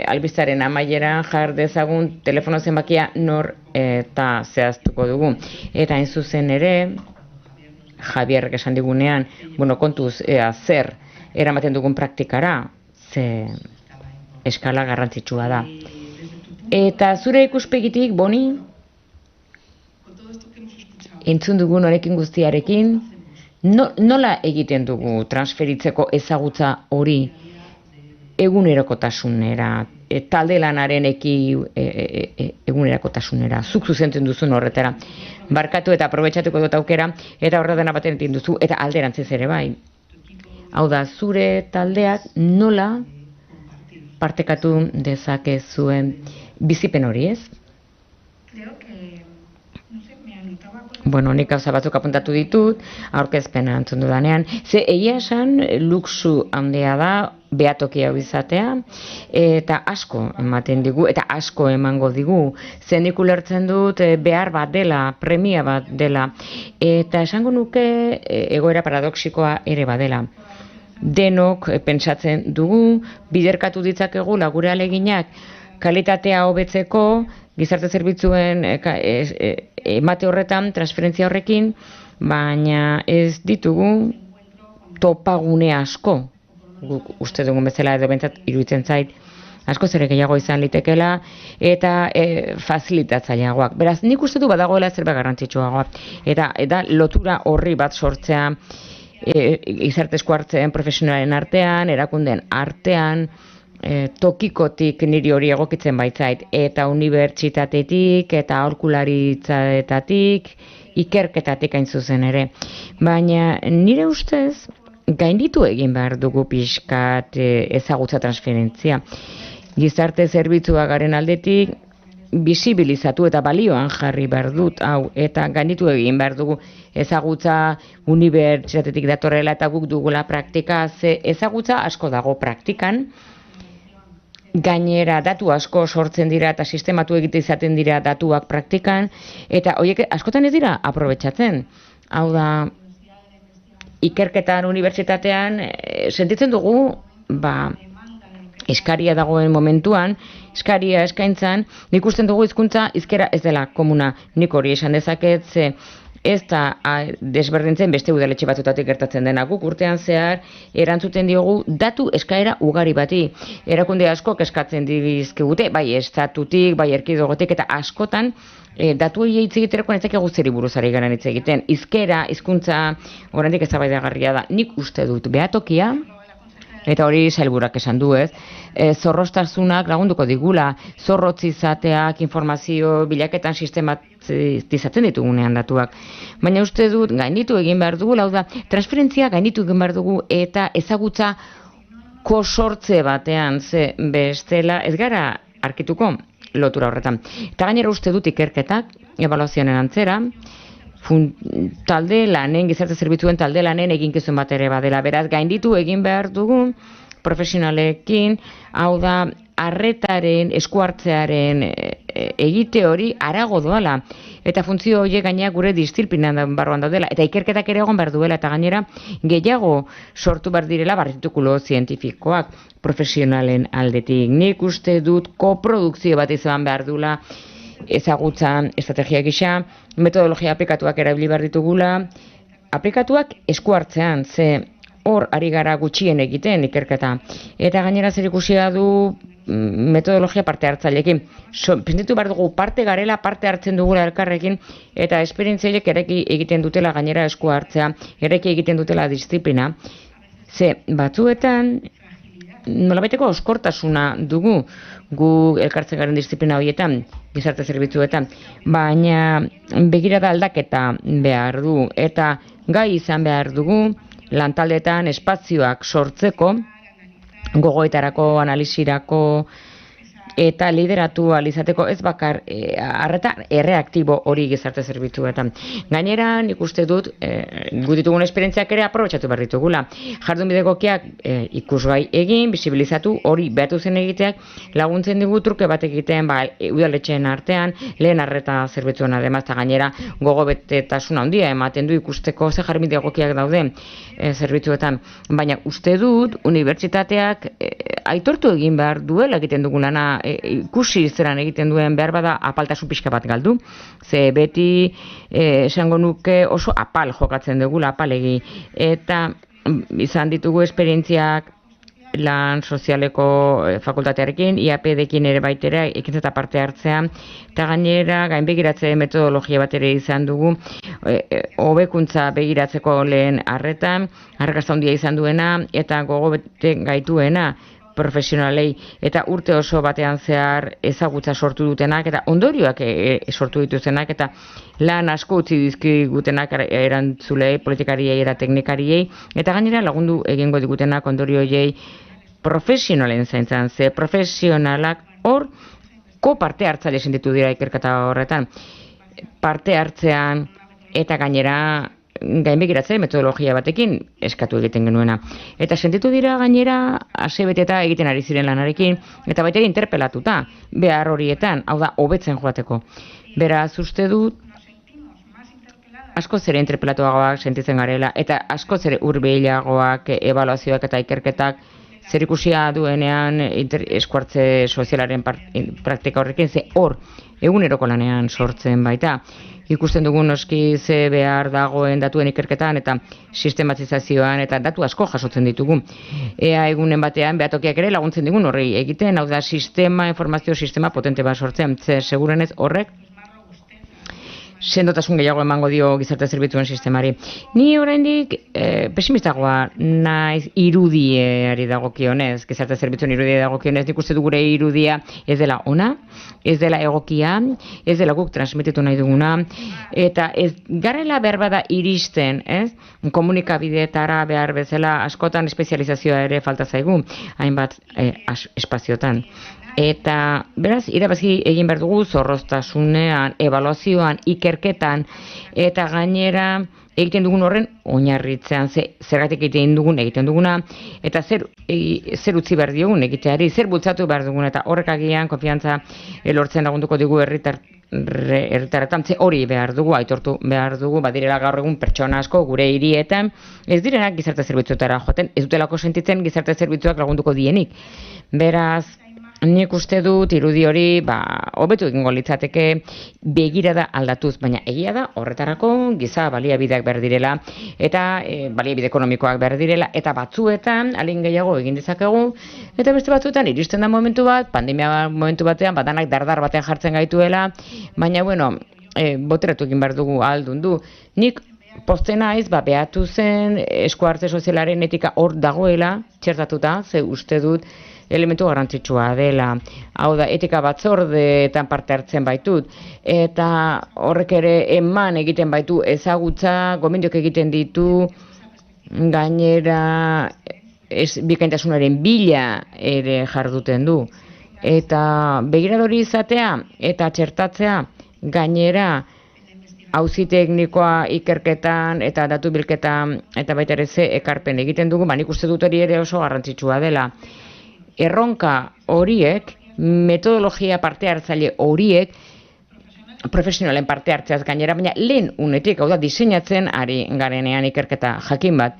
albistaren amaieran jar dezagun telefono zenbakia nor eta zehaztuko dugu. Eta hain zuzen ere, Javierrek esan digunean, kontuz zer eramaten dugun praktikara, ze eskala garrantzitsua da. Eta zure ikuspegitik, Boni, entzun dugun honekin guztiarekin, nola egiten dugu transferitzeko ezagutza hori egunerokotasunera, talde lanaren egunerokotasunera, zuk zuzentzen duzun horretara. Barkatu eta aprobetxatuko dut aukera, eta horre dena baten egiten duzu, eta alderantziz ere bai. Hau da, zure taldeak nola partekatu dezakezuen bizipen hori, ez? Nik gauza batzuk apuntatu ditut, aurkezpena entzun dudanean. Ze egia esan, luxu handia da, behatoki hau izatea, eta asko ematen digu, eta asko emango digu. Ze nik ulertzen dut behar bat dela, premia bat dela, eta esango nuke egoera paradoxikoa ere badela. Denok pentsatzen dugu, biderkatu ditzakegu gure ahaleginak kalitatea hobetzeko, gizarte zerbitzuen emate horretan, transferentzia horrekin, baina ez ditugu topagune asko, guk uste dugun bezala edo bentsat iruditzen zait, asko zer gehiago izan litekela, eta facilitatzaileagoak. Beraz, nik uste du badagoela zerbait garrantzitsuagoak, eta lotura horri bat sortzea, gizarte esku hartzen profesionalen artean, erakundeen artean, tokikotik niri hori egokitzen baitzait, eta unibertsitatetik, eta aholkularitzatatik, ikerketatik hain zuzen ere. Baina nire ustez, gainditu egin behar dugu pixkat ezagutza transferentzia. Gizarte zerbitzua garen aldetik, bisibilizatu eta balioan jarri behar dut, eta gainditu egin behar dugu ezagutza unibertsitatetik datorrela eta guk dugula praktika, ezagutza asko dago praktikan, gainera datu asko sortzen dira eta sistematu egite izaten dira datuak praktikan, eta horiek askotan ez dira aprobetxatzen. Hau da, ikerketan unibertsitatean sentitzen dugu, eskaria dagoen momentuan, eskaria eskaintzan, nik usten dugu hizkuntza hizkera ez dela komuna. Nik hori esan dezaket, ez da desberdintzen beste udaletxe batutatik gertatzen dena. Guk urtean zehar erantzuten diogu datu eskaera ugari bati. Erakunde askok eskatzen dizkigute, bai estatutik, bai erkidegotik, eta askotan datu hori hitz egiterako netzakegu zeri buruzari garen hitz egiten. Hizkera, hizkuntza, oraindik eztabaidagarria da. Nik uste dut behatokia, eta hori sailburuak esan du, ez? Zorroztasunak lagunduko digula, zorrotz izateak informazio bilaketan sistematizatzen ditugunean datuak. Baina uste dut gainditu egin behar dugu, hau da, transferentzia gainditu egin behar dugu eta ezagutza kosortze batean, ze bestela ez gara arkituko lotura horretan. Eta gainera uste dut ikerketak, ebaluazioaren antzera, talde lanen, gizarte zerbitzuen talde lanen eginkizun bat ere badela. Beraz, gainditu egin behar dugu profesionalekin, hau da, arretaren, eskuartzearen egite hori arago doala. Eta funtzio horiek gainera gure disziplinan barruan daudela. Eta ikerketak ere egon behar duela, eta gainera gehiago sortu behar direla barritikulo zientifikoak profesionalen aldetik. Nik uste dut koprodukzio bat izan behar duela ezagutzan estrategia gisa, metodologia aplikatuak erabili behar ditugula, aplikatuak eskuartzean, ze hor ari gara gutxien egiten ikerketa. Eta gainera zer ikusia du metodologia parte hartzaileekin. Pentsatu behar dugu parte garela, parte hartzen dugula elkarrekin, eta esperientziaiek ereki egiten dutela gainera esku hartzea, ereki egiten dutela disiplina. Ze batzuetan nolabaiteko oskortasuna dugu gu elkartzen garen disiplina horietan, gizarte zerbitzuetan, baina begirada aldaketa behar du, eta gai izan behar dugu lantaldeetan espazioak sortzeko, gogoetarako, analisirako, eta lideratu alizateko ez bakar arreta erreaktibo hori gizarte zerbitzuetan. Gainera, nik uste dut, gu ditugun esperientziak ere aprobetxatu behar ditugula. Jardun bidegokiak ikusgai egin, bisibilizatu, hori behatu zen egiteak, laguntzen digu truke bat egiten, udaletxeen artean, lehen arreta zerbitzuen ademaz, eta gainera gogobetetasuna handia ematen du ikusteko ze jardun bidegokiak daude zerbitzuetan. Baina uste dut, unibertsitateak aitortu egin behar duela egiten dugun lana, ikusi zeran egiten duen behar bada apaltasun pixka bat galdu. Ze beti esango nuke oso apal jokatzen dugula, apalegi. Eta izan ditugu esperientziak lan sozialeko fakultatearekin, IAPD-ekin ere baitera, ekintzeta parte hartzean, eta gainera gainbegiratze metodologia bat ere izan dugu, hobekuntza begiratzeko lehen arretan, arrakasta handia izan duena, eta gogobete gaituena, profesionalei, eta urte oso batean zehar ezagutza sortu dutenak, eta ondorioak sortu dituztenak, eta lan asko utzi dizkigutenak erantzulei, politikariei eta teknikariei, eta gainera lagundu egingo digutenak ondorioei profesionalen zaintzan, ze profesionalak hor parte hartzaile sentitu dira ikerketa horretan. Parte hartzean eta gainera gainbegiratze metodologia batekin eskatu egiten genuena. Eta sentitu dira gainera asebeteta egiten ari ziren lanarekin, eta baita interpelatuta behar horietan, hau da, hobetzen joateko. Beraz, uste dut, askoz ere interpelatuagoak sentitzen garela, eta askoz ere hurbilagoak ebaluazioak eta ikerketak zerikusia duenean eskuartze sozialaren praktika horrekin, ze hor eguneroko lanean sortzen baita. Ikusten dugun noski ze behar dagoen datuen ikerketan eta sistematizazioan eta datu asko jasotzen ditugu. Ea egunen batean behatokiak ere laguntzen digun horri egiten, hau da informazio sistema potente bat sortzen, ze segurenez horrek sendotasun gehiago emango dio gizarte zerbitzuen sistemari. Ni oraindik pesimistagoa naiz irudiari dagokionez, gizarte zerbitzuen irudiari dagokionez, nik uste du gure irudia ez dela ona, ez dela egokia, ez dela guk transmititu nahi duguna, eta ez garela berbada iristen, ez? Komunikabideetara behar bezala askotan espezializazioa ere falta zaigu, hainbat espaziotan. Eta, beraz, irabazi egin behar dugu zorroztasunean, ebaluazioan, ikerketan, eta gainera egiten dugun horren oinarritzean, zergatik egiten duguna, eta zer utzi behar diogun egiteari, zer bultzatu behar dugun, eta horrek agian konfiantza lortzen lagunduko digu herritarretan, hori behar dugu, aitortu behar dugu, badirela gaur egun pertsona asko gure hirietan, ez direnak gizarte zerbitzuetara joaten, ez dutelako sentitzen gizarte zerbitzuak lagunduko dienik. Beraz, nik uste dut irudi hori hobetu egingo litzateke begirada aldatuz, baina egia da horretarako giza baliabideak behar direla eta baliabide ekonomikoak behar direla eta batzuetan alin gehiago egin dezakegu eta beste batzuetan iristen da momentu bat, pandemia momentu batean badanak dardar batean jartzen gaituela, baina boteratu egin behar dugu aldundu. Nik pozten naiz, behatu zen eskuartze sozialaren etika hor dagoela txertatuta, ze uste dut elementu garrantzitsua dela. Hau da, etika batzordeetan parte hartzen baitut, eta horrek ere eman egiten baitu ezagutza, gomendiok egiten ditu, gainera bikaintasunaren bila ere jarduten du. Eta begiradori izatea eta txertatzea gainera auzi teknikoa ikerketan eta datu bilketa eta baita ere ze ekarpen egiten dugu, nik uste dut hori ere oso garrantzitsua dela. Erronka horiek, metodologia parte hartzaile horiek, profesionalen parte hartzeaz gainera, baina lehen unetik, hau da, diseinatzen ari garenean ikerketa jakin bat,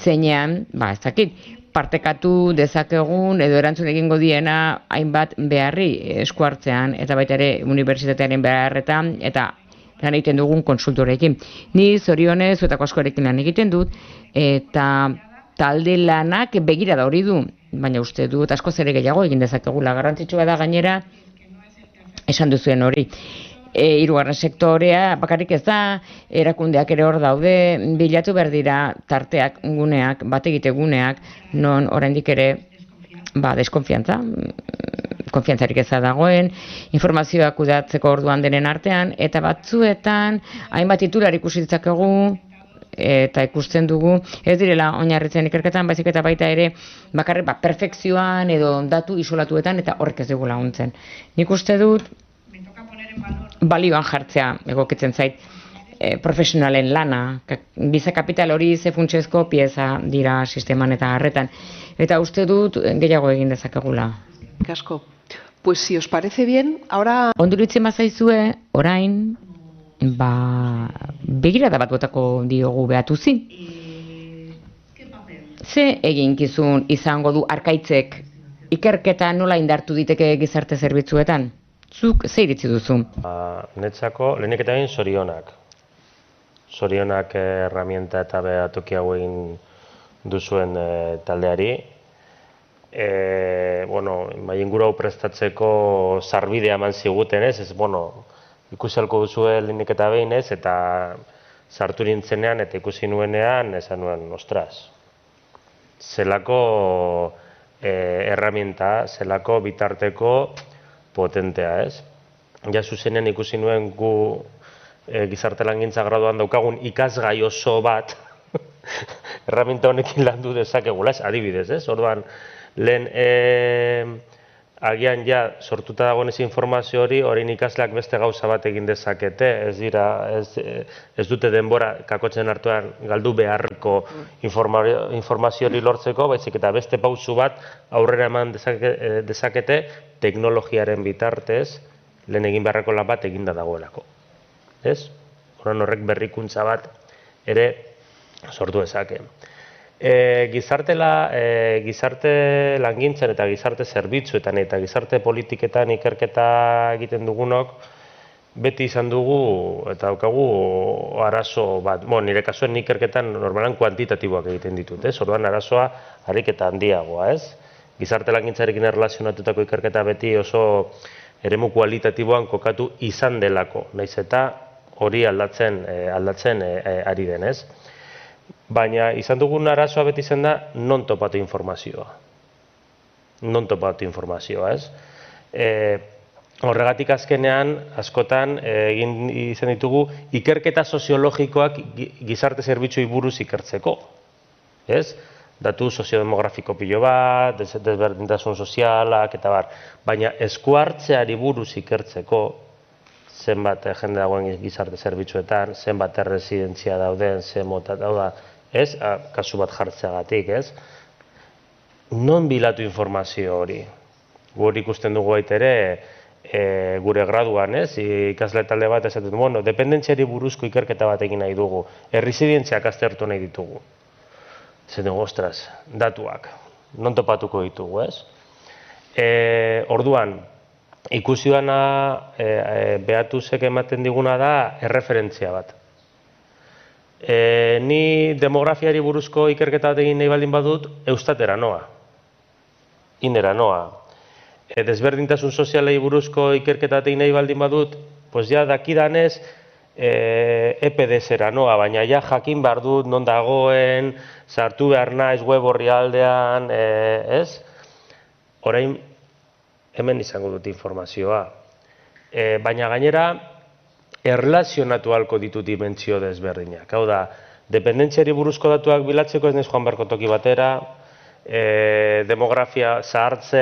zeinean, ez dakit, partekatu dezakegun edo erantzun egingo diena hainbat beharri esku hartzean eta baita ere unibertsitatearen beharretan eta lan egiten dugun konsultorekin. Ni zorionez zuetako askorekin lan egiten dut eta talde lanak begira da hori du, baina uste dut askoz ere gehiago egin dezakegula. Garrantzitsua da gainera esan duzuen hori. Hirugarren sektorea bakarrik ez da, erakundeak ere hor daude, bilatu behar dira tarteak, guneak, bat egite guneak, non oraindik ere deskonfiantza, konfiantzarik ez da dagoen, informazioak kudeatzeko orduan denen artean, eta batzuetan hainbat titular ikusi ditzakegu eta ikusten dugu, ez direla oinarritzen ikerketan, baizik eta baita ere bakarrik perfekzioan edo datu isolatuetan eta horrek ez dugu laguntzen. Nik uste dut balioan jartzea egokitzen zait profesionalen lana, giza kapital hori ze funtsezko pieza dira sisteman eta harretan. Eta uste dut gehiago egin dezakegula. Asko. Pues si os parece bien, ahora... Onduritzen bazaizue, orain, begirada bat botako diogu Beatuzi. Ze eginkizun izango du Arkaitzek ikerketa nola indartu diteke gizarte zerbitzuetan? Zuk ze iritzi duzu? Netzako, lehenik eta egin zorionak. Zorionak herramienta eta behatoki hau egin duzuen taldeari. Inguru hau prestatzeko sarbidea eman ziguten ez, ikuselko duzue lehenik eta behin ez, eta sartu nintzenean eta ikusi nuenean, esan nuen, ostras, zelako herramienta, zelako bitarteko potentea, ez? Ja zuzenean ikusi nuen gu gizarte langintza graduan daukagun ikasgai oso bat herramienta honekin landu dezakegula, ez? Adibidez, ez? Orduan, lehen agian ja sortuta dagoen ez informazio hori, orain ikasleak beste gauza bat egin dezakete, ez dute denbora kakotzen hartuan galdu beharreko informazio hori lortzeko, baizik eta beste pausu bat aurrera eman dezakete teknologiaren bitartez lehen egin beharreko lan bat eginda dagoelako. Ez? Horrek berrikuntza bat ere sortu dezake. Gizarte langintzen eta gizarte zerbitzuetan eta gizarte politiketan ikerketa egiten dugunok beti izan dugu eta daukagu arazo bat, nire kasuen ikerketan normalan kuantitatiboak egiten ditut, ez? Orduan arazoa ariketa handiagoa, ez? Gizarte langintzarekin erlazionatutako ikerketa beti oso eremu kualitatiboan kokatu izan delako, nahiz eta hori aldatzen ari denez. Baina izan dugun arazoa beti zen da non topatu informazioa. Non topatu informazioa, ez? Horregatik azkenean, askotan, egin izan ditugu ikerketa soziologikoak gizarte zerbitzuei buruz ikertzeko. Ez? Datu soziodemografiko pilo bat, desberdintasun sozialak, eta bar. Baina eskuhartzeari buruz ikertzeko, zenbat jende dagoen gizarte zerbitzuetan, zenbat erresidentzia dauden, zenbat dauda, ez? Kasu bat jartzeagatik, ez? Non bilatu informazio hori? Gure ikusten dugu baita ere, gure graduan, ez? Ikasle talde bat esaten du, dependentziari buruzko ikerketa bat egin nahi dugu, erresidentziak aztertu nahi ditugu. Zer dugu, ostras, datuak, non topatuko ditugu, ez? Orduan, ikusi dana Beatuzek ematen diguna da erreferentzia bat. Ni demografiari buruzko ikerketa bat egin nahi baldin badut, Eustatera noa. Inera noa. Desberdintasun sozialei buruzko ikerketa bat egin nahi baldin badut, pues ja dakidanez EPDS-era noa, baina ja jakin behar dut non dagoen, sartu behar naiz web orrialdean, ez? Orain, hemen izango dut informazioa. Baina gainera, erlazionatu halko ditut dimentsio desberdinak. Hau da, dependentziari buruzko datuak bilatzeko ez naiz joan beharko toki batera, demografia zahartze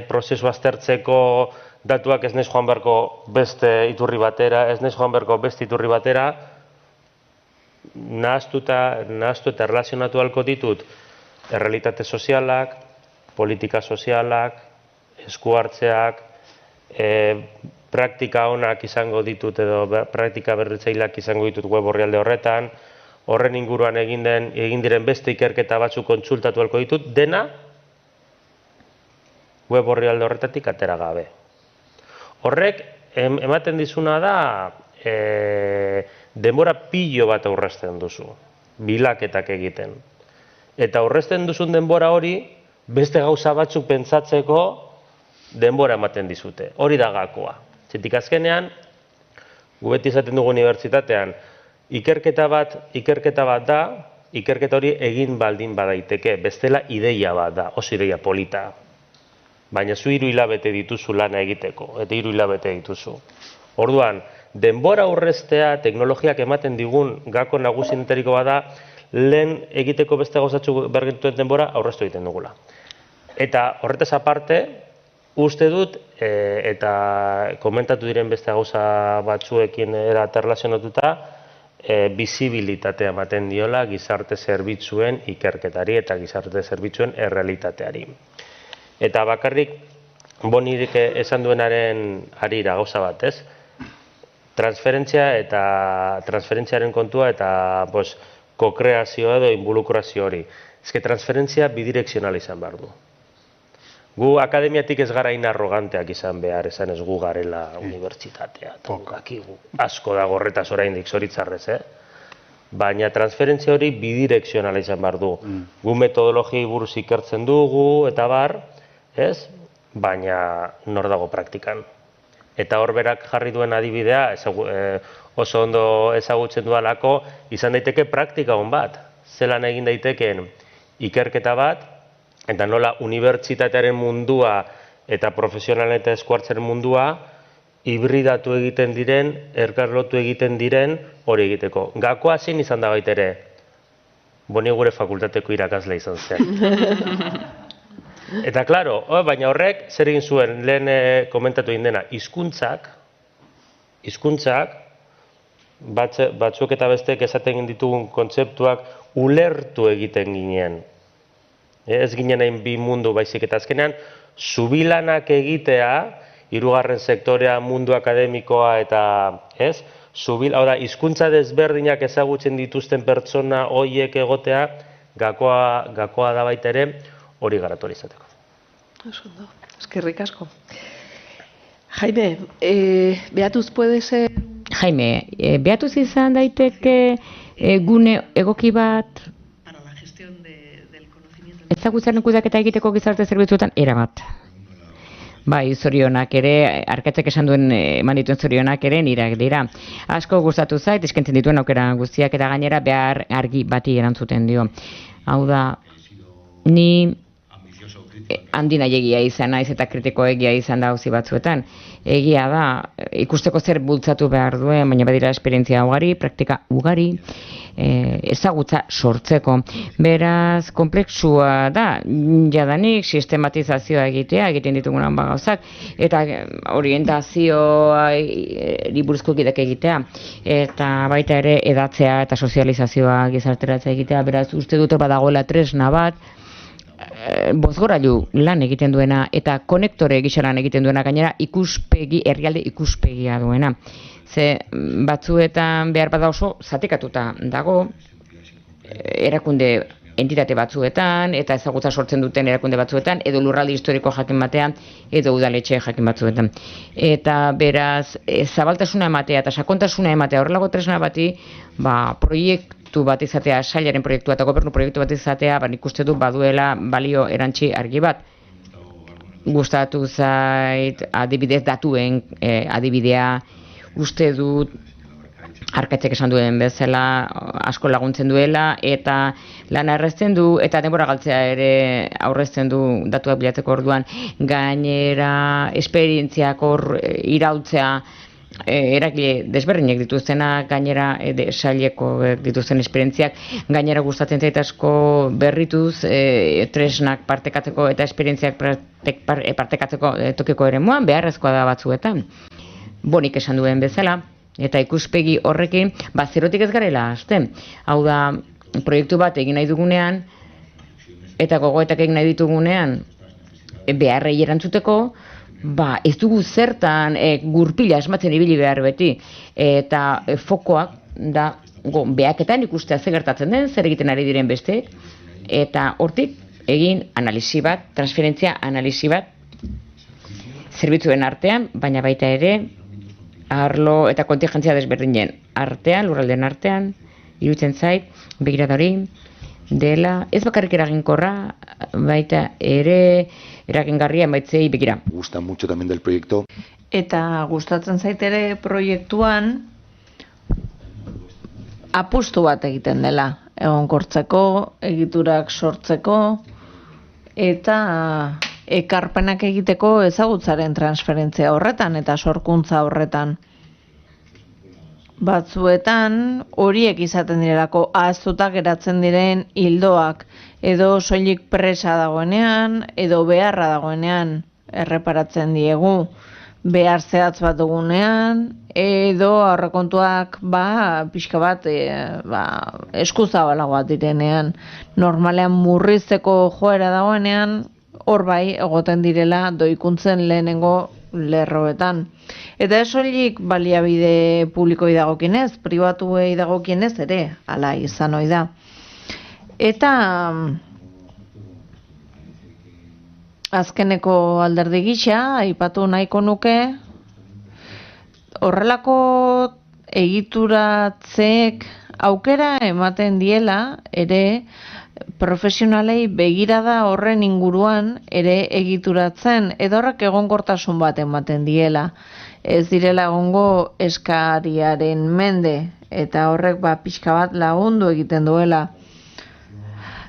prozesu aztertzeko datuak ez naiz joan beharko beste iturri batera, ez naiz joan beharko beste iturri batera, nahastu eta erlazionatu ahalko ditut errealitate sozialak, politika sozialak, esku hartzeak, praktika onak izango ditut edo praktika berritzaileak izango ditut web orrialde horretan, horren inguruan egin diren beste ikerketa batzuk kontsultatu ahalko ditut, dena web orrialde horretatik atera gabe. Horrek ematen dizuna da denbora pilo bat aurrezten duzu, bilaketak egiten. Eta aurrezten duzun denbora hori beste gauza batzuk pentsatzeko denbora ematen dizute. Hori da gakoa. Zetik azkenean, gu beti izaten dugu unibertsitatean, ikerketa bat da, ikerketa hori egin baldin badaiteke, bestela ideia bat da, oso ideia polita. Baina zu 3 hilabete dituzu lana egiteko, eta 3 hilabete dituzu. Orduan, denbora aurreztea teknologiak ematen digun gako nagusienetariko bada, lehen egiteko beste gauzatxu bergentuen denbora aurreztu egiten dugula. Eta horretaz aparte, uste dut, eta komentatu diren beste gauza batzuekin erlazionatuta, bizibilitatea ematen diola gizarte zerbitzuen ikerketari eta gizarte zerbitzuen errealitateari. Eta bakarrik, Bonirik esan duenaren harira gauza bat, ez? Transferentziaren kontua eta kokreazioa edo involukrazio hori. Ez que transferentzia bidirekzional izan behar du. Gu akademiatik ez gara arroganteak izan behar, esan ez gu garela unibertsitatea. Asko dago horretaz oraindik zoritzarrez, baina transferentzia hori bidirekzionala izan behar du. Gu metodologiai buruz ikertzen dugu eta bar, ez? Baina nor dago praktikan. Eta hor berak jarri duen adibidea, oso ondo ezagutzen dualako, izan daiteke praktika on bat. Zelan egin daitekeen ikerketa bat, eta nola unibertsitatearen mundua eta profesionalen eta eskuartzen mundua hibridatu egiten diren, elkarlotu egiten diren hori egiteko. Gakoa zein izan da baitere, Boni gure fakultateko irakasle izan zen. Eta klaro, baina horrek zer egin zuen lehen komentatu egin dena, hizkuntzak batzuk eta bestek esaten ditugun kontzeptuak ulertu egiten ginen. Ez ginen hain bi mundu baizik eta azkenean, zubilanak egitea, 3. sektorea, mundu akademikoa eta ez, hau da, hizkuntza desberdinak ezagutzen dituzten pertsona horiek egotea, gakoa da baita ere, hori garatu izateko. Eskerrik asko. Jaime, Beatuz puede ser... Jaime, Beatuz izan daiteke gune egoki bat ezagutzaren kudeaketa egiteko gizarte zerbitzuetan erabat. Bai, zorionak ere, arkatzek esan duen eman dituen zorionak ere nirak dira. Asko gustatu zait, eskentzen dituen aukera guztiak eta gainera behar argi bati erantzuten dio. Hau da, ni handi nahiegia izan naiz eta kritikoegia izan da auzi batzuetan. Egia da, ikusteko zer bultzatu behar duen, baina badira esperientzia ugari, praktika ugari, ezagutza sortzeko. Beraz, komplexua da, jadanik sistematizazioa egiten ditugunan gauzak, eta orientazioa buruzko gidak egitea, eta baita ere edatzea eta sozializazioa gizarteratzea egitea, beraz, uste dute badagoela tresna bat, bozgorailu lan egiten duena eta konektore gixaran egiten duena gainera herrialde ikuspegia duena. Ze batzuetan behar bada oso zatikatuta dago erakunde entitate batzuetan eta ezagutza sortzen duten erakunde batzuetan edo lurralde historiko jakin batean edo udaletxe jakin batzuetan. Eta beraz, zabaltasuna ematea eta sakontasuna ematea horrelako tresna bati, proiektu bat izatea, sailaren proiektua eta gobernu proiektu bat izatea, nik uste du baduela balio erantzi argi bat. Gustatu zait adibidez datuen adibidea, uste dut Arkatzek esan duen bezala asko laguntzen duela eta lana errezten du eta denbora galtzea ere aurrezten du datuak bilatzeko orduan. Gainera esperientziak hor irautzea eragile desberdinek dituztenak, gainera saileko dituzten esperientziak, gainera gustatzen zait asko berrituz tresnak partekatzeko eta esperientziak partekatzeko tokiko eremuan beharrezkoa da batzuetan. Bonik esan duen bezala, eta ikuspegi horrekin, zerotik ez garela hasten. Hau da, proiektu bat egin nahi dugunean, eta gogoetak egin nahi ditugunean, beharrei erantzuteko, ez dugu zertan gurpila esmatzen ibili behar beti, eta fokoak da behaketan ikustea ze gertatzen den, zer egiten ari diren beste, eta hortik egin analisi bat, transferentzia analisi bat, zerbitzuen artean, baina baita ere, arlo eta kontingentzia desberdinen artean, lurralden artean, iruditzen zait, begirada hori, dela, ez bakarrik eraginkorra, baita ere eragingarria emaitzei begira. Gusta mucho también del proyecto. Eta gustatzen zait ere proiektuan apustu bat egiten dela, egonkortzeko, egiturak sortzeko eta ekarpenak egiteko ezagutzaren transferentzia horretan eta sorkuntza horretan. Batzuetan horiek izaten direlako ahaztuta geratzen diren ildoak, edo soilik presa dagoenean, edo beharra dagoenean erreparatzen diegu, behar zehatz bat dugunean, edo aurrekontuak pixka bat eskuzabalagoa direnean, normalean murrizteko joera dagoenean, hor egoten direla doikuntzen lehenengo lerroetan. Eta ez soilik baliabide publikoi dagokienez, pribatuei dagokienez ere, hala izan ohi da. Eta azkeneko alderdi gisa, aipatu nahiko nuke, horrelako egituratzeek aukera ematen diela ere profesionalei begirada horren inguruan ere egituratzen, edo horrek egonkortasun bat ematen diela. Ez direla egongo eskariaren mende, eta horrek pixka bat lagundu egiten duela.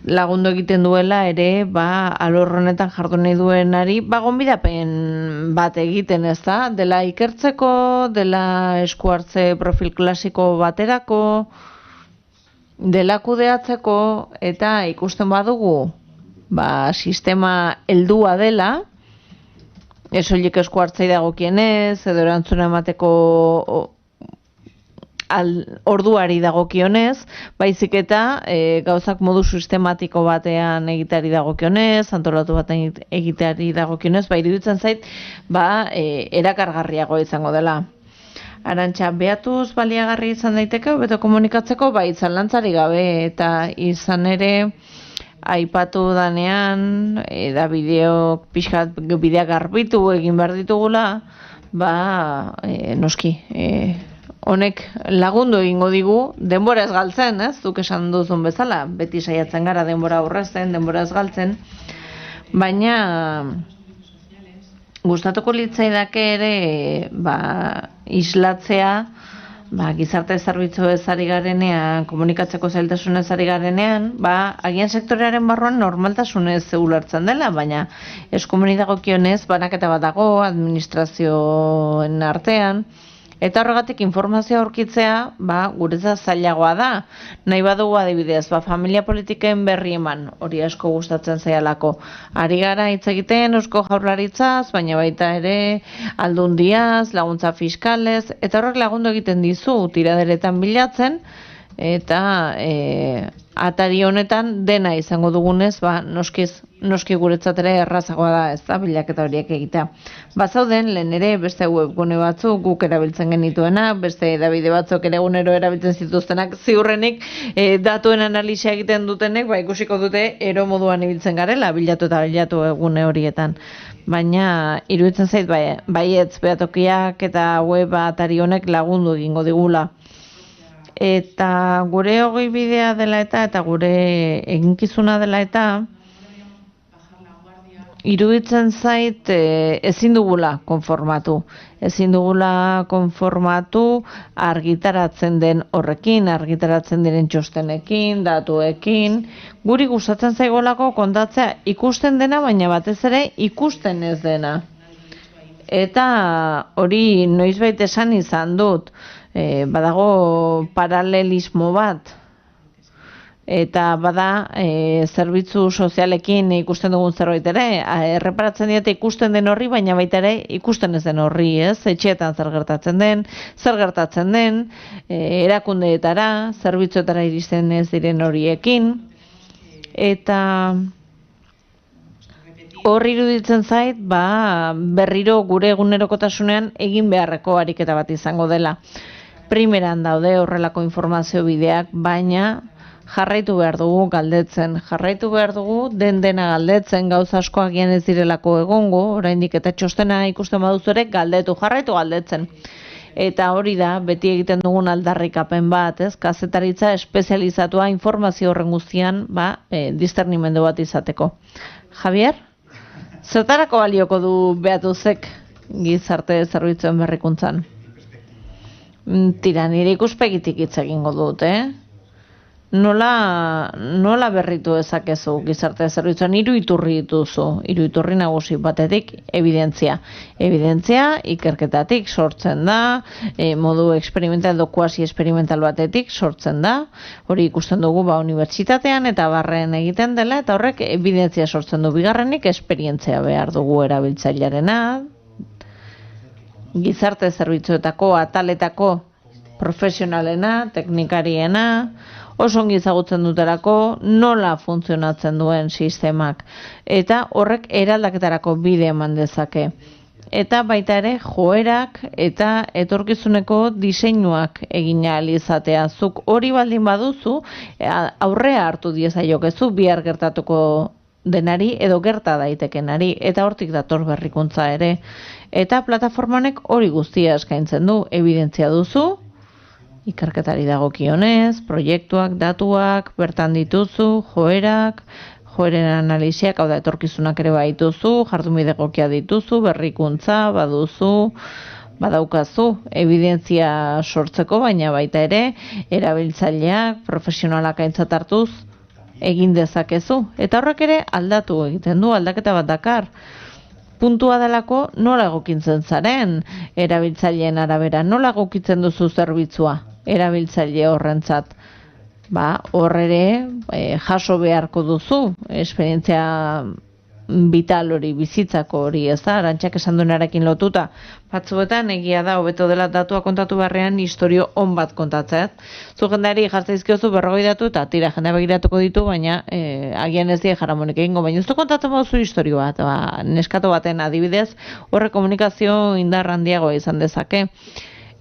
Lagundu egiten duela ere, alor honetan jardun nahi duenari, gonbidapen bat egiten, ez da? Dela ikertzeko, dela eskuartze profil klasiko baterako, dela kudeatzeko, eta ikusten badugu, sistema heldua dela, ez soilik esku hartzei dagokienez, edo erantzuna emateko orduari dagokionez, baizik eta gauzak modu sistematiko batean egiteari dagokionez, antolatu batean egiteari dagokionez, iruditzen zait, erakargarriago izango dela. Arantxa, behatuz baliagarri izan daiteke, beto komunikatzeko, izan lantzari gabe, eta izan ere, aipatu danean, da bideok pixkat bideak garbitu egin behar ditugula, noski, honek lagundu egingo digu, denbora ez galtzen, ez? Duk esan duzun bezala, beti saiatzen gara denbora aurrezten, denbora ez galtzen, baina gustatuko litzaidake ere islatzea, gizarte zerbitzu ez ari garenean, komunikatzeko zailtasun ez ari garenean, agian sektorearen barruan normaltasunez ulertzen dela, baina ez komunidagokionez banaketa bat dago administrazioen artean, eta horregatik informazioa aurkitzea, guretzat zailagoa da. Nahi badugu adibidez, familia politiken berri eman, hori asko gustatzen zaialako. Ari gara hitz egiten Eusko Jaurlaritzaz, baina baita ere Aldundiaz, laguntza fiskalez, eta horrek lagundu egiten dizu tiraderetan bilatzen, eta atari honetan dena izango dugunez, noski guretzat ere errazagoa da, ez da, bilaketa horiek egitea. Bazauden, lehen ere beste webgune batzuk guk erabiltzen genituena, beste edabide batzuk ere egunero erabiltzen zituztenak, ziurrenik datuen analisia egiten dutenek, ikusiko dute ero moduan ibiltzen garela, bilatu eta bilatu egune horietan. Baina, iruditzen zait, baietz behatokiak eta web atari honek lagundu egingo digula. Eta gure hogei bidea dela eta gure eginkizuna dela eta iruditzen zait ezin dugula konformatu. Ezin dugula konformatu argitaratzen den horrekin, argitaratzen diren txostenekin, datuekin. Guri gustatzen zaigolako kontatzea ikusten dena, baina batez ere ikusten ez dena. Eta hori noizbait esan izan dut, badago paralelismo bat, eta bada zerbitzu sozialekin ikusten dugun zerbait ere, erreparatzen diete ikusten den horri, baina baita ere ikusten ez den horri, ez? Etxeetan zer gertatzen den, erakundeetara, zerbitzuetara iristen ez diren horiekin, eta hor iruditzen zait, berriro gure egunerokotasunean egin beharreko ariketa bat izango dela. Primeran daude horrelako informazio bideak, baina jarraitu behar dugu galdetzen, jarraitu behar dugu dena galdetzen, gauza asko agian ez direlako egongo, oraindik eta txostena ikusten baduzu ere jarraitu galdetzen. Eta hori da, beti egiten dugun aldarrikapen bat, ez? Kazetaritza espezializatua informazio horren guztian, discernimendu bat izateko. Javier, zertarako balioko du Beatuzek gizarte zerbitzuen berrikuntzan? Tira, nire ikuspegitik hitz egingo dut, Nola berritu ezakezu gizarte zerbitzuan? Hiru iturri dituzu, hiru iturri nagusi. Batetik evidentzia. Evidentzia ikerketatik sortzen da, modu experimental edo kuasi experimental batetik sortzen da. Hori ikusten dugu unibertsitatean eta barren egiten dela, eta horrek evidentzia sortzen du. Bigarrenik esperientzia behar dugu erabiltzailearena, gizarte zerbitzuetako ataletako profesionalena, teknikariena, oso ongi ezagutzen dutelako nola funtzionatzen duen sistemak, eta horrek eraldaketarako bide eman dezake. Eta baita ere joerak eta etorkizuneko diseinuak egin ahal izatea. Zuk hori baldin baduzu, aurrea hartu diezaiokezu bihar gertatuko denari edo gerta daitekenari, eta hortik dator berrikuntza ere. Eta plataformanek hori guztia eskaintzen du, evidentzia duzu, ikerketari dagokionez, proiektuak, datuak, bertan dituzu, joeren analiziak, hau da etorkizunak ere baituzu, jardunbide egokia dituzu, berrikuntza, badaukazu, evidentzia sortzeko, baina baita ere, erabiltzaileak, profesionalak aintzat hartuz, egin dezakezu. Eta horrek ere aldatu egiten du, aldaketa bat dakar. Puntua delako nola egokitzen zaren erabiltzaileen arabera, nola egokitzen duzu zerbitzua erabiltzaile horrentzat. Hor ere jaso beharko duzu esperientzia vital hori, bizitzako hori, ez da, Arantxak esan duenarekin lotuta. Batzuetan egia da, hobeto dela datua kontatu beharrean historio on bat kontatzea. Zu jendeari jartzaizkiozu 40 datu eta tira jendea begiratuko ditu, baina agian ez die jaramonik egingo, baina ez du kontatzen baduzu historio bat, neskato baten adibidez, horre komunikazio indar handiagoa izan dezake.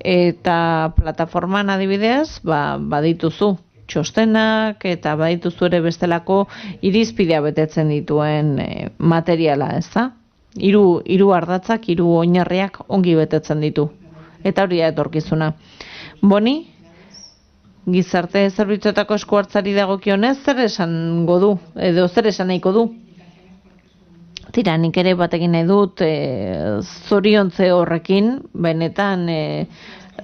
Eta plataforman adibidez, badituzu txostenak eta badituzu ere bestelako irizpidea betetzen dituen materiala, ez da? Hiru ardatzak, 3 oinarriak ongi betetzen ditu. Eta hori da etorkizuna. Boni, gizarte zerbitzuetako esku hartzari dagokionez zer esango du, edo zer esan nahiko du? Tira, nik ere batekin nahi dut zoriontze horrekin, benetan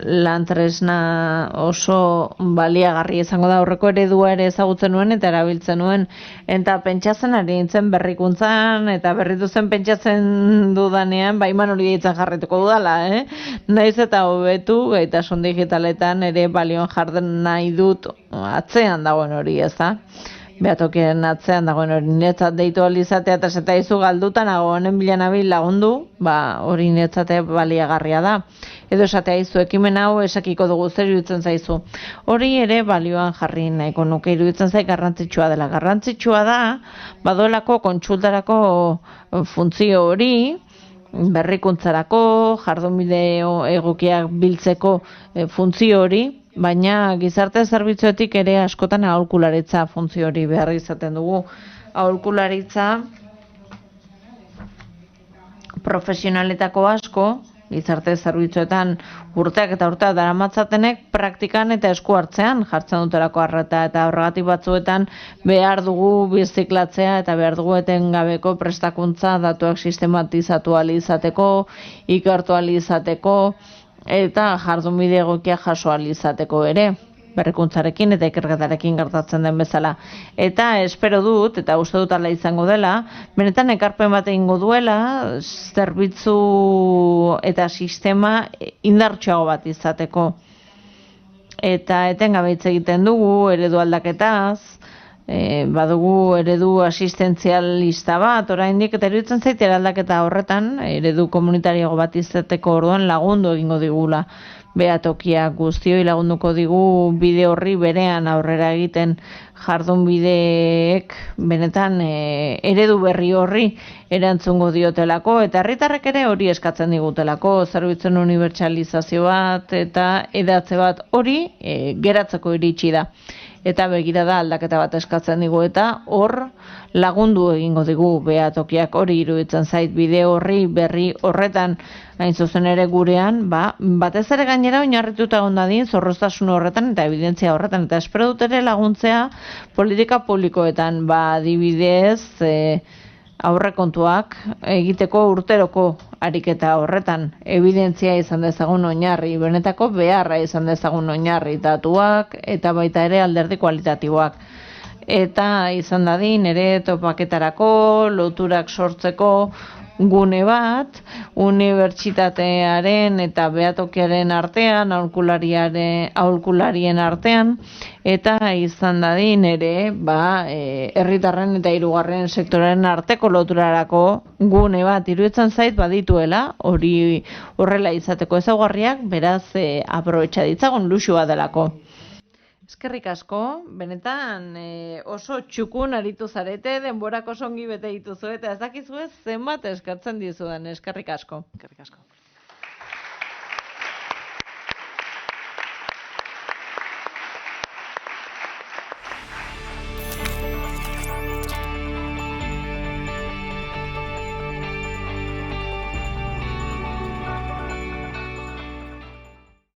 lan tresna oso baliagarri izango da, aurreko eredua ere ezagutzen nuen eta erabiltzen nuen, eta pentsatzen ari nintzen berrikuntzan eta berritu zen pentsatzen dudanean, baiman hori ditzen jarrituko dudala, naiz eta hobetu gaitasun digitaletan ere balioan jarden nahi dut atzean dagoen hori, ez da? Beatokien atzean dagoen hori netzat deitu alizatea eta zeta izu galdutan honen bilanabil lagundu, hori netzate baliagarria da. Edo esatea izu ekimen hau esakiko dugu zer iruditzen zaizu. Hori ere balioan jarri nahiko nuke, iruditzen zait garrantzitsua dela. Garrantzitsua da, badoelako kontsultarako funtzio hori, berrikuntzarako, jardunbide egokiak biltzeko funtzio hori, baina gizarte zerbitzuetik ere askotan aholkularitza funtzio hori behar izaten dugu. Aholkularitza profesionaletako asko, gizarte zerbitzuetan urteak eta urteak daramatzatenek praktikan eta esku hartzean jartzen dutelako arreta, eta horregatik batzuetan behar dugu birziklatzea eta behar dugu etengabeko prestakuntza datuak sistematizatu ahal izateko, ikertu ahal izateko, eta jardunbide egokia jaso ahal izateko ere. berrikuntzarekin eta ikerketarekin gertatzen den bezala. Eta espero dut, eta uste dut ala izango dela, benetan ekarpen bat egingo duela, zerbitzu eta sistema indartsuago bat izateko. Eta etengabe hitz egiten dugu eredu aldaketaz, badugu eredu asistentzialista bat, oraindik eta iruditzen zait aldaketa horretan, eredu komunitarioago bat izateko orduan lagundu egingo digula. Behatokiak guztioi lagunduko digu bide horri berean aurrera egiten jardun bideek benetan eredu berri horri erantzungo diotelako eta herritarrek ere hori eskatzen digutelako, zerbitzuen unibertsalizazio bat eta edatze bat hori geratzeko iritsi da. Eta begirada aldaketa bat eskatzen digu eta hor lagundu egingo digu behatokiak hori iruditzen zait bide horri berri horretan hain zuzen ere gurean, batez ere gainera oinarrituta ondadin zorroztasun horretan eta evidentzia horretan eta espero dut ere laguntzea politika publikoetan, adibidez aurrekontuak egiteko urteroko ariketa horretan evidentzia izan dezagun oinarri, benetako beharra izan dezagun oinarri datuak eta baita ere alderdi kualitatiboak. Eta izan dadin ere topaketarako, loturak sortzeko gune bat, unibertsitatearen eta behatokiaren artean, aholkularien artean, eta izan dadin ere, herritarren eta hirugarren sektoraren arteko loturarako gune bat iruditzen zait badituela, hori horrela izateko ezaugarriak, beraz aprobetxa ditzagun luxua delako. Eskerrik asko, benetan oso txukun aritu zarete, denborak oso ongi bete dituzu eta ez dakizue zenbat eskertzen dizudan, eskerrik asko. Eskerrik asko.